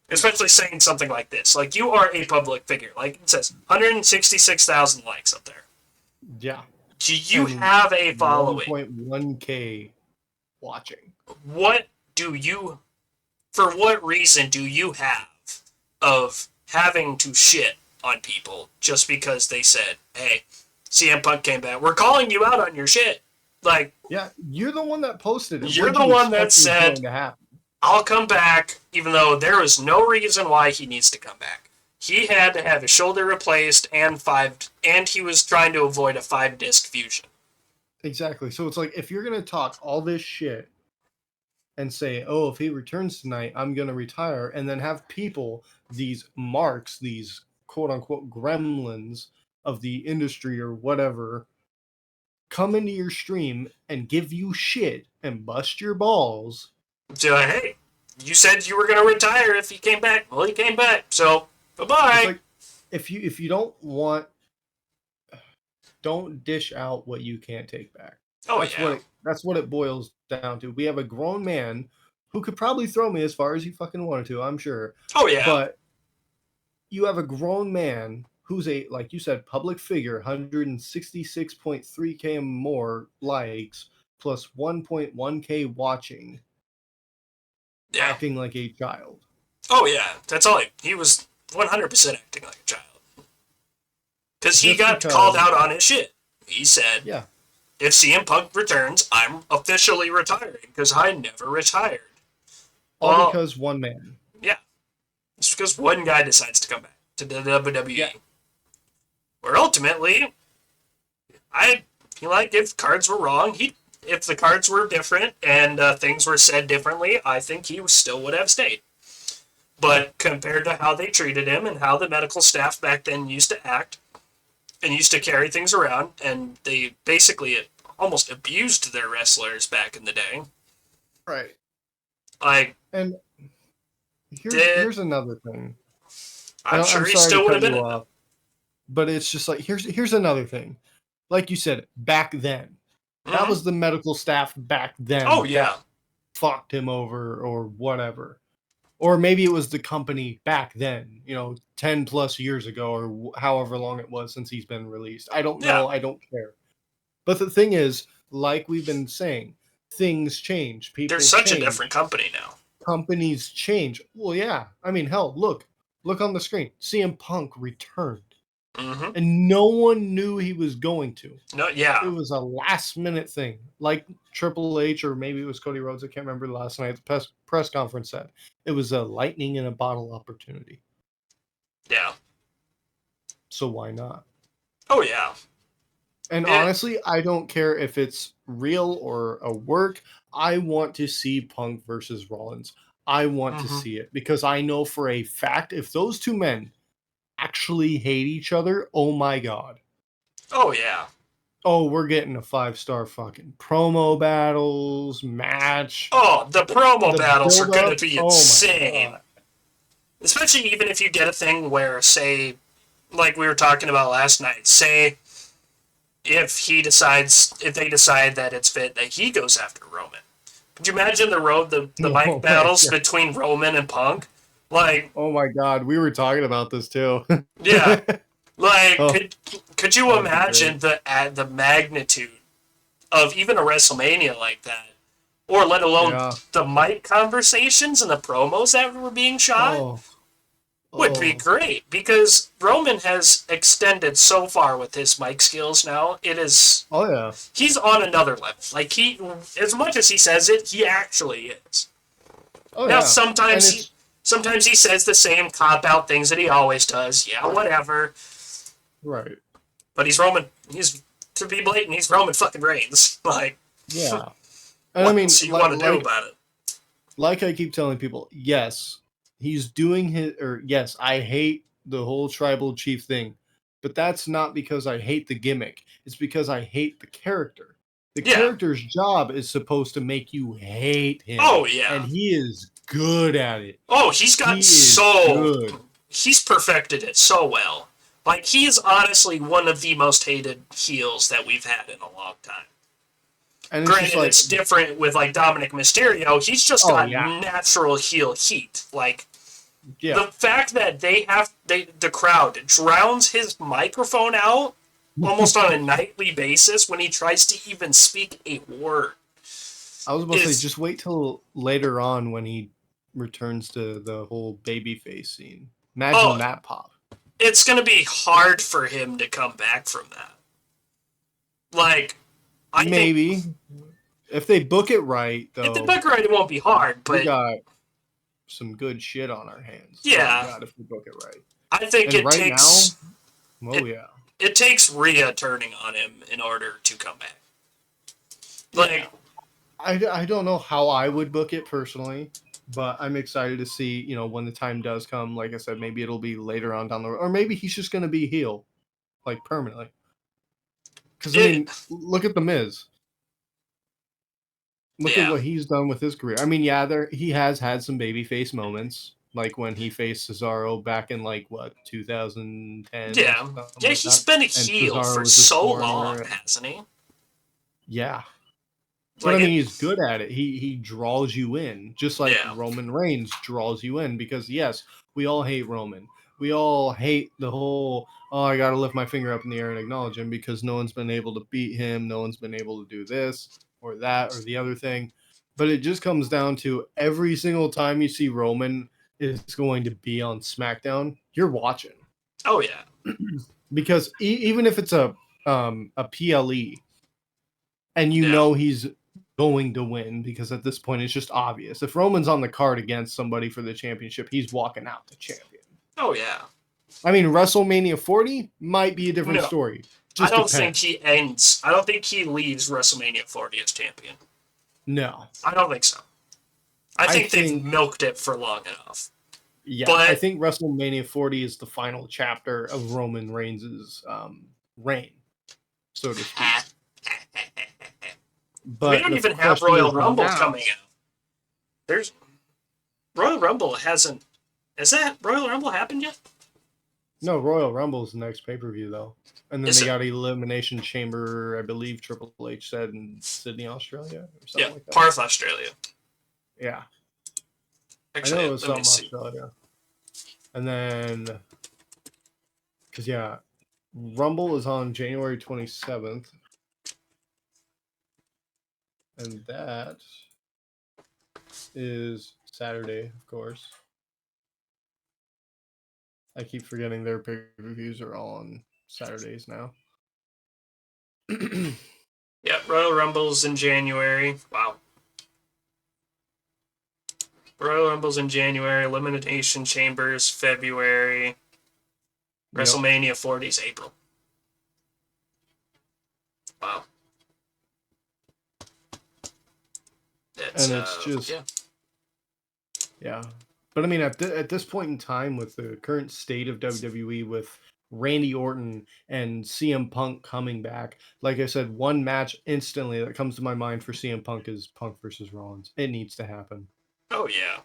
Especially saying something like this. Like, you are a public figure. Like it says, 166,000 likes up there. Yeah. Do you have a following? 1.1K watching. For what reason do you have of having to shit on people just because they said, hey, CM Punk came back. We're calling you out on your shit. Like, yeah, you're the one that posted it. You're What the you one that expect was said, going to happen? I'll come back, even though there is no reason why he needs to come back. He had to have his shoulder replaced and he was trying to avoid a 5-disc fusion. Exactly. So it's like, if you're going to talk all this shit and say, oh, if he returns tonight, I'm going to retire, and then have people, these marks, these quote-unquote gremlins of the industry or whatever, come into your stream and give you shit and bust your balls. So, hey, you said you were going to retire if he came back. Well, he came back, so bye-bye. It's like, if you don't want, don't dish out what you can't take back. Oh, That's yeah. that's what it boils down to. We have a grown man who could probably throw me as far as he fucking wanted to, I'm sure. Oh, yeah. But you have a grown man who's a, like you said, public figure, 166.3K more likes, plus 1.1K watching, Yeah. acting like a child. Oh, yeah. That's all he was 100% acting like a child. Because he got because- called out on his shit. He said, Yeah. if CM Punk returns, I'm officially retiring because I never retired. All Well, because one man. Yeah. It's because one guy decides to come back to the WWE. Yeah. Where ultimately, I feel like if cards were wrong, if the cards were different and things were said differently, I think he still would have stayed. But compared to how they treated him and how the medical staff back then used to act and used to carry things around, and they basically almost abused their wrestlers back in the day. Right. Like, And here's another thing. I'm sure he sorry still to would have cut been you in it. off, but it's just like, here's another thing. Like you said, back then. That Mhm. was the medical staff back then. Oh, yeah. that fucked him over or whatever. Or maybe it was the company back then, 10 plus years ago, or however long it was since he's been released. I don't know. Yeah. I don't care. But the thing is, like we've been saying, things change. People There's such change. a different company now. Companies change. Well, yeah. I mean, hell, look on the screen. CM Punk returned. Mm-hmm. And no one knew he was going to. No, yeah. It was a last minute thing. Like Triple H, or maybe it was Cody Rhodes, I can't remember, last night at the press conference said. It was a lightning in a bottle opportunity. Yeah. So why not? Oh, yeah. And honestly, I don't care if it's real or a work. I want to see Punk versus Rollins. I want to see it because I know for a fact if those two men actually hate each other, oh my god. Oh, yeah. Oh, we're getting a 5-star fucking promo battles, match. Oh, the promo battles are going build-up. to be Oh my insane. God. Especially even if you get a thing where, say, like we were talking about last night, say if they decide that it's fit that he goes after Roman. Could you imagine the mic battles between Roman and Punk? Like, oh my god, we were talking about this too. Yeah. Like, Oh. could you imagine the magnitude of even a WrestleMania like that? Or let alone the mic conversations and the promos that were being shot? Would be great, because Roman has extended so far with his mic skills now. It is... Oh, yeah. He's on another level. Like, as much as he says it, he actually is. Oh, now, yeah. sometimes he says the same cop-out things that he always does. Yeah, whatever. Right. But he's Roman. To be blatant, he's Roman fucking Reigns. Like, yeah. And what I mean, else you want to do about it? Like I keep telling people, yes, he's doing yes, I hate the whole tribal chief thing, but that's not because I hate the gimmick. It's because I hate the character. The character's job is supposed to make you hate him. Oh, yeah. And he is good at it. Oh, he's perfected it so well. Like, he is honestly one of the most hated heels that we've had in a long time. And granted, it's different with, like, Dominic Mysterio. He's just got natural heel heat. Like, the fact that the crowd drowns his microphone out almost on a nightly basis when he tries to even speak a word. I was about to say, just wait till later on when he returns to the whole babyface scene. Imagine that pop. It's going to be hard for him to come back from that. Like, I Maybe. think If they book it right, though. if they book it right, it won't be hard, but... We got some good shit on our hands. Yeah. Oh God, if we book it right. I think and it right takes... now, oh yeah. It takes Rhea turning on him in order to come back. Like... I don't know how I would book it personally, but I'm excited to see, you know, when the time does come. Like I said, maybe it'll be later on down the road. Or maybe he's just going to be heel, like, permanently. Because, I mean, look at The Miz. Look at what he's done with his career. I mean, yeah, he has had some babyface moments, like when he faced Cesaro back in, like, what, 2010? Yeah. Yeah, like he's that. been a And heel Cesaro for was this so foreigner. long, hasn't he? Yeah. Like But I mean, he's good at it. He draws you in, just like Roman Reigns draws you in. Because yes, we all hate Roman. We all hate the whole, oh, I got to lift my finger up in the air and acknowledge him because no one's been able to beat him. No one's been able to do this or that or the other thing. But it just comes down to every single time you see Roman is going to be on SmackDown, you're watching. Oh yeah. Because even if it's a PLE, and you know he's going to win because at this point it's just obvious. If Roman's on the card against somebody for the championship, he's walking out the champion. Oh yeah. I mean, WrestleMania 40 might be a different story. I don't think he ends. I don't think he leaves WrestleMania 40 as champion. No. I don't think so. I think they've milked it for long enough. Yeah, but, I think WrestleMania 40 is the final chapter of Roman Reigns' reign, so to speak. But we don't even have Royal Rumble coming out. There's Royal Rumble hasn't. Has that Royal Rumble happened yet? No, Royal Rumble is the next pay-per-view though, and then they got Elimination Chamber. I believe Triple H said in Sydney, Australia, or something like that. Perth, Australia. Yeah, actually, I know it was something Australia. And then, because Rumble is on January 27th. And that is Saturday, of course. I keep forgetting their pay-per-views are all on Saturdays now. Yeah, Royal Rumble's in January. Wow. Royal Rumble's in January. Elimination Chambers, February. WrestleMania 40's April. Wow. And it's just yeah. But I mean, at this point in time, with the current state of WWE, with Randy Orton and CM Punk coming back, like I said, one match instantly that comes to my mind for CM Punk is Punk versus Rollins. It needs to happen. Oh yeah,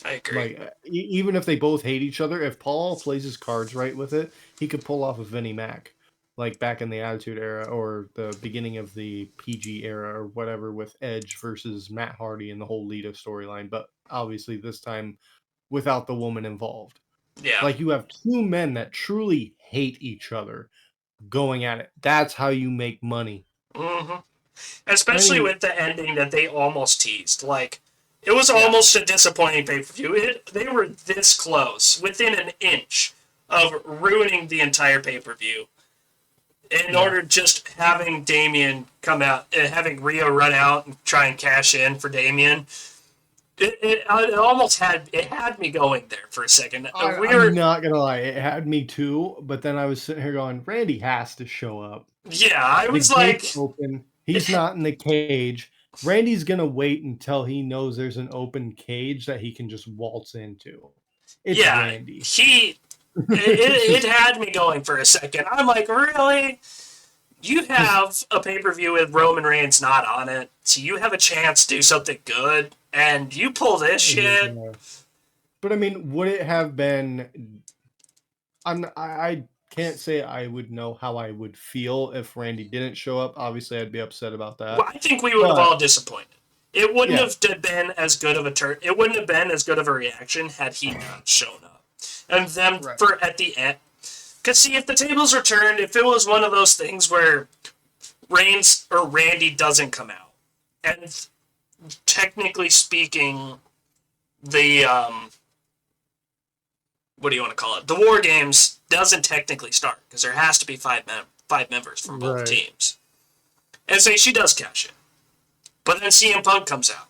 I agree. Like even if they both hate each other, if Paul plays his cards right with it, he could pull off a Vinnie Mac. Like back in the Attitude Era or the beginning of the PG era or whatever with Edge versus Matt Hardy and the whole Lita storyline. But obviously this time without the woman involved. Yeah. Like you have two men that truly hate each other going at it. That's how you make money. Mm-hmm. Especially with the ending that they almost teased. Like, it was almost a disappointing pay-per-view. They were this close, within an inch of ruining the entire pay-per-view. In order just having Damian come out, having Rhea run out and try and cash in for Damian, it almost had me going there for a second. I'm not gonna lie, it had me too. But then I was sitting here going, Randy has to show up. Yeah, I was like, open. He's not in the cage. Randy's gonna wait until he knows there's an open cage that he can just waltz into. It's Randy. It had me going for a second. I'm like, really? You have a pay-per-view with Roman Reigns not on it, so you have a chance to do something good, and you pull this shit? But I mean, would it have been... I can't say I would know how I would feel if Randy didn't show up. Obviously, I'd be upset about that. Well, I think we would have all disappointed. It wouldn't have been as good of a turn. It wouldn't have been as good of a reaction had he not shown up. And then at the end, because see, if the tables were turned, if it was one of those things where Reigns or Randy doesn't come out, and technically speaking, the what do you want to call it? The War Games doesn't technically start because there has to be five members from both teams. And say she does cash in. But then CM Punk comes out.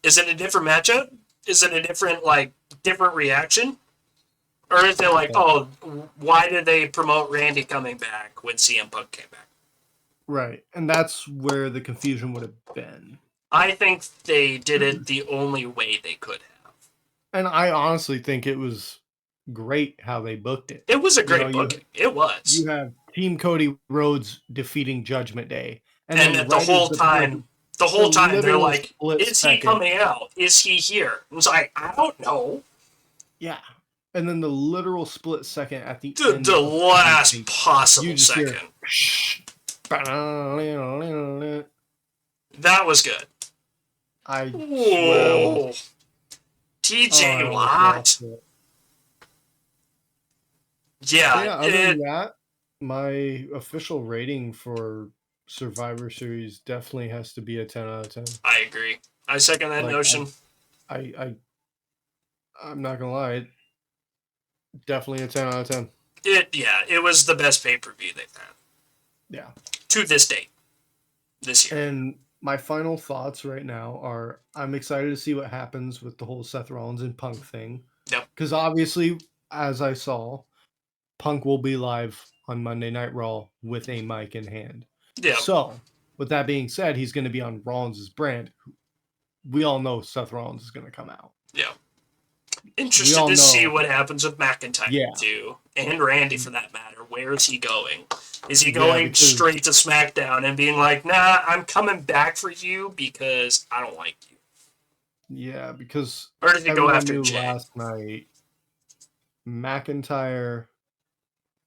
Is it a different matchup? Is it a different reaction? Or is it like, oh, why did they promote Randy coming back when CM Punk came back? Right. And that's where the confusion would have been. I think they did it the only way they could have. And I honestly think it was great how they booked it. It was a great booking. It was. You have Team Cody Rhodes defeating Judgment Day. And then the whole time they're like, is he coming out? Is he here? It's like, I don't know. Yeah. And then the literal split second at the end. The last possible second. That was good. I swear. TJ Watt. Yeah. Other than that, my official rating for Survivor Series definitely has to be a 10 out of 10. I agree. I second that notion. I'm not gonna lie. Definitely a 10 out of 10. It was the best pay-per-view they've had. Yeah. To this date. This year. And my final thoughts right now are I'm excited to see what happens with the whole Seth Rollins and Punk thing. Yep. Because obviously, as I saw, Punk will be live on Monday Night Raw with a mic in hand. Yeah. So, with that being said, he's going to be on Rollins' brand. We all know Seth Rollins is going to come out. Yeah. Interested to see what happens with McIntyre, too. And Randy, for that matter. Where is he going? Is he going straight to SmackDown and being like, nah, I'm coming back for you because I don't like you? Yeah, because or does he go after Jay? Last night, McIntyre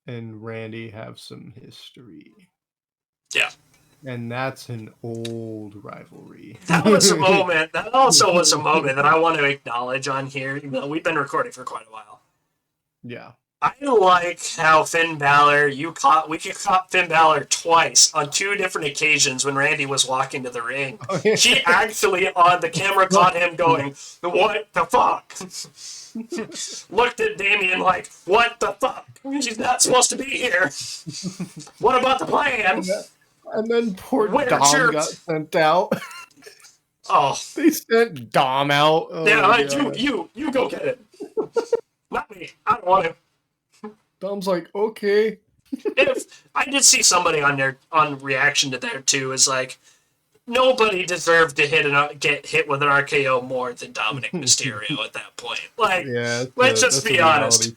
and Randy have some history. Yeah. And that's an old rivalry. That was a moment. That also was a moment that I want to acknowledge on here. Even though we've been recording for quite a while. Yeah. I like how Finn Balor, we caught Finn Balor twice on two different occasions when Randy was walking to the ring. Oh, yeah. He actually, on the camera, caught him going, what the fuck? Looked at Damien like, what the fuck? She's not supposed to be here. What about the plan? And then poor Dom got sent out. Oh. They sent Dom out. Oh, yeah, you go get it. Not me. I don't want to. Dom's like, okay. If I did see somebody on reaction to that too, is like, nobody deserved to get hit with an RKO more than Dominic Mysterio at that point. Like, let's just be honest.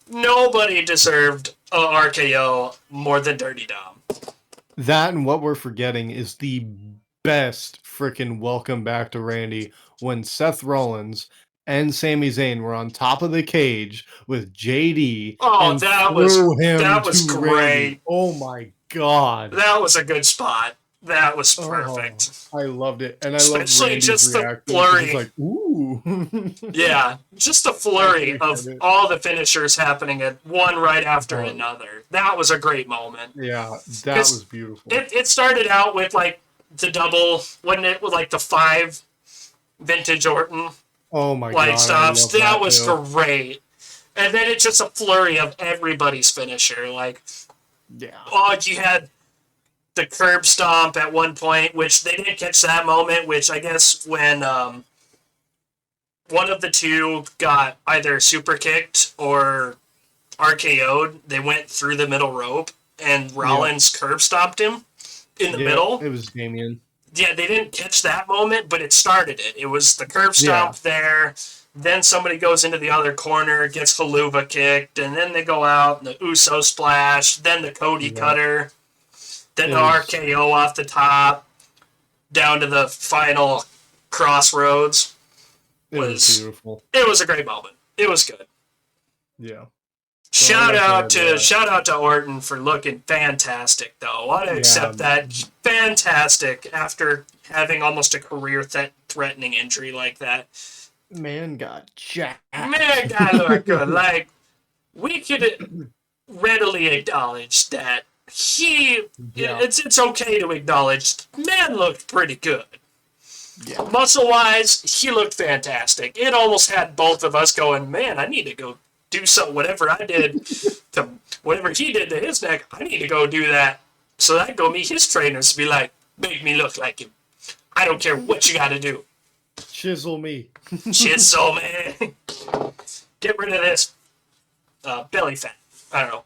Nobody deserved an RKO more than Dirty Dom. That and what we're forgetting is the best freaking welcome back to Randy when Seth Rollins and Sami Zayn were on top of the cage with JD. Oh, and that was great. Randy. Oh my god. That was a good spot. That was perfect. I loved it. And I loved especially just reaction. The flurry. Like, ooh. Yeah, just the flurry of all the finishers happening at one right after another. That was a great moment. Yeah, that was beautiful. It started out with like the double, wasn't it? With like the 5 vintage Orton. Oh my light god. stops. That was great. And then it's just a flurry of everybody's finisher. Like, you had the curb stomp at one point, which they didn't catch that moment, which I guess when one of the two got either super kicked or RKO'd, they went through the middle rope and Rollins curb stomped him in the middle. It was Damien. Yeah, they didn't catch that moment, but it started it. It was the curb stomp there. Then somebody goes into the other corner, gets Haluva kicked, and then they go out, and the Uso splash, then the Cody cutter, then the RKO off the top, down to the final crossroads. It was beautiful. It was a great moment. It was good. Yeah. Shout out to Orton for looking fantastic, though. I want to accept that. Fantastic after having almost a career-threatening injury like that. Man got jacked. Man got look good. Like, we could readily acknowledge that it's okay to acknowledge man looked pretty good. Yeah. Muscle-wise, he looked fantastic. It almost had both of us going, man, I need to go do something. Whatever I did to whatever he did to his neck, I need to go do that. So I go meet his trainers to be like, make me look like him. I don't care what you got to do. Chisel me. Chisel, man. Get rid of this belly fat. I don't know.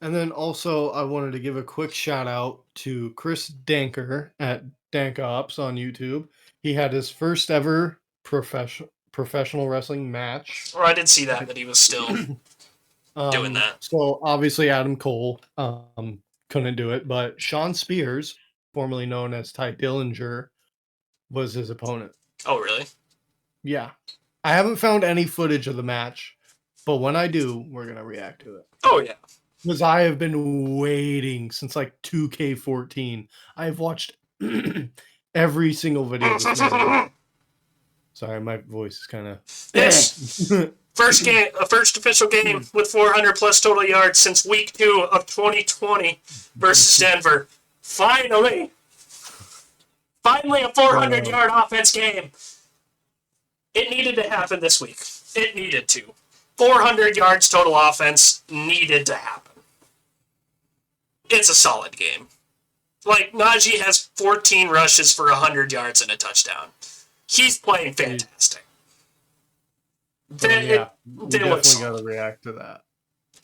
And then also, I wanted to give a quick shout out to Chris Danker at Dankops on YouTube. He had his first ever professional wrestling match. Or I did see that he was still doing that. So obviously, Adam Cole couldn't do it, but Sean Spears, formerly known as Ty Dillinger, was his opponent. Oh, really? Yeah. I haven't found any footage of the match, but when I do, we're going to react to it. Oh, yeah. Because I have been waiting since like 2K14. I've watched every single video of this man. Sorry, my voice is kind of... This first official game with 400 plus total yards since week 2 of 2020 versus Denver. Finally a 400 yard offense game. It needed to happen this week. It needed to. 400 yards total offense needed to happen. It's a solid game. Like, Najee has 14 rushes for 100 yards and a touchdown. He's playing fantastic. Yeah, we definitely got to react to that.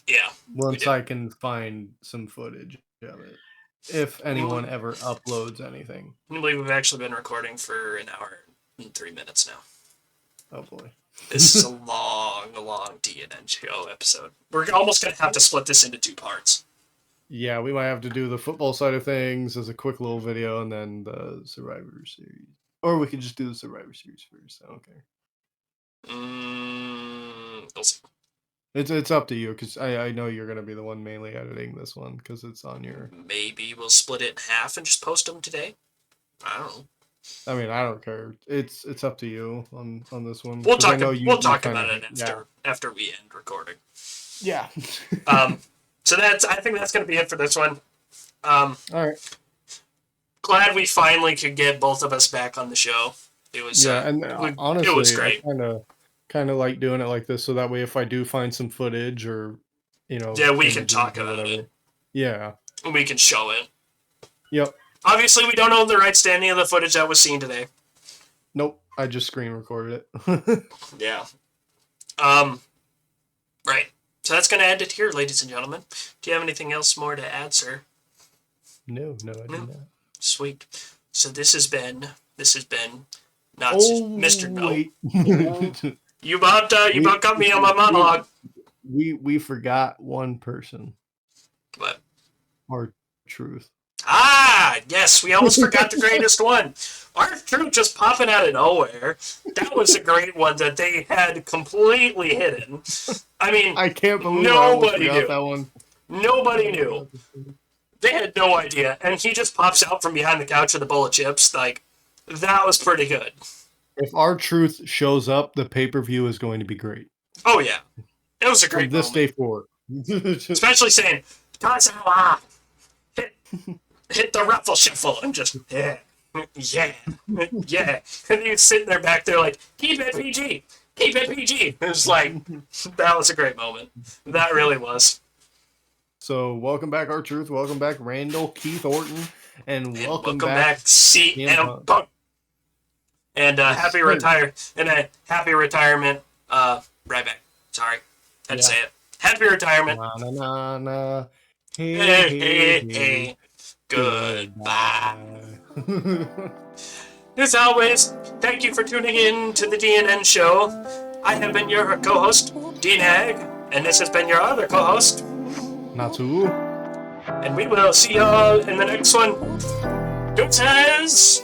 Yeah. Once I can find some footage of it. If anyone ever uploads anything. I believe we've actually been recording for an hour and 3 minutes now. Oh, boy. This is a long D&N Show episode. We're almost going to have to split this into 2 parts. Yeah, we might have to do the football side of things as a quick little video and then the Survivor Series. Or we could just do the Survivor Series first. I don't care. We'll see. It's up to you, because I know you're going to be the one mainly editing this one, because it's on your... Maybe we'll split it in half and just post them today? I don't know. I mean, I don't care. It's up to you on this one. We'll talk about it after we end recording. Yeah. So I think that's going to be it for this one. All right. Glad we finally could get both of us back on the show. It was honestly, it was great. I kind of like doing it like this, so that way if I do find some footage or we can talk about it. Yeah, we can show it. Yep. Obviously, we don't own the rights to any of the footage that was seen today. Nope, I just screen recorded it. Yeah. Right. So that's going to end it here, ladies and gentlemen. Do you have anything else more to add, sir? No, I do not. Sweet. So this has been not Mr. No. Wait. You about got me on my monologue. We forgot one person. What? Our truth. Ah, yes, we almost forgot the greatest one. Our truth just popping out of nowhere. That was a great one that they had completely hidden. I mean, I can't believe nobody I knew that one. Nobody knew. They had no idea, and he just pops out from behind the couch with a bowl of chips. Like, that was pretty good. If our truth shows up, the pay-per-view is going to be great. Oh yeah, it was a great From this moment. day forward. Especially saying, Kazawa, hit the ruffle shuffle, and just, yeah. And he's sitting there back there like, keep it PG. It was like, that was a great moment. That really was. So, welcome back, our truth. Welcome back, Randall Keith Orton. And welcome back CM Punk. And happy retirement, Ryback. Sorry. Had to say it. Happy retirement. Hey. Goodbye. As always, thank you for tuning in to the D&N Show. I have been your co-host, D-Nag, and this has been your other co-host, Natsu. And we will see y'all in the next one. Deuces!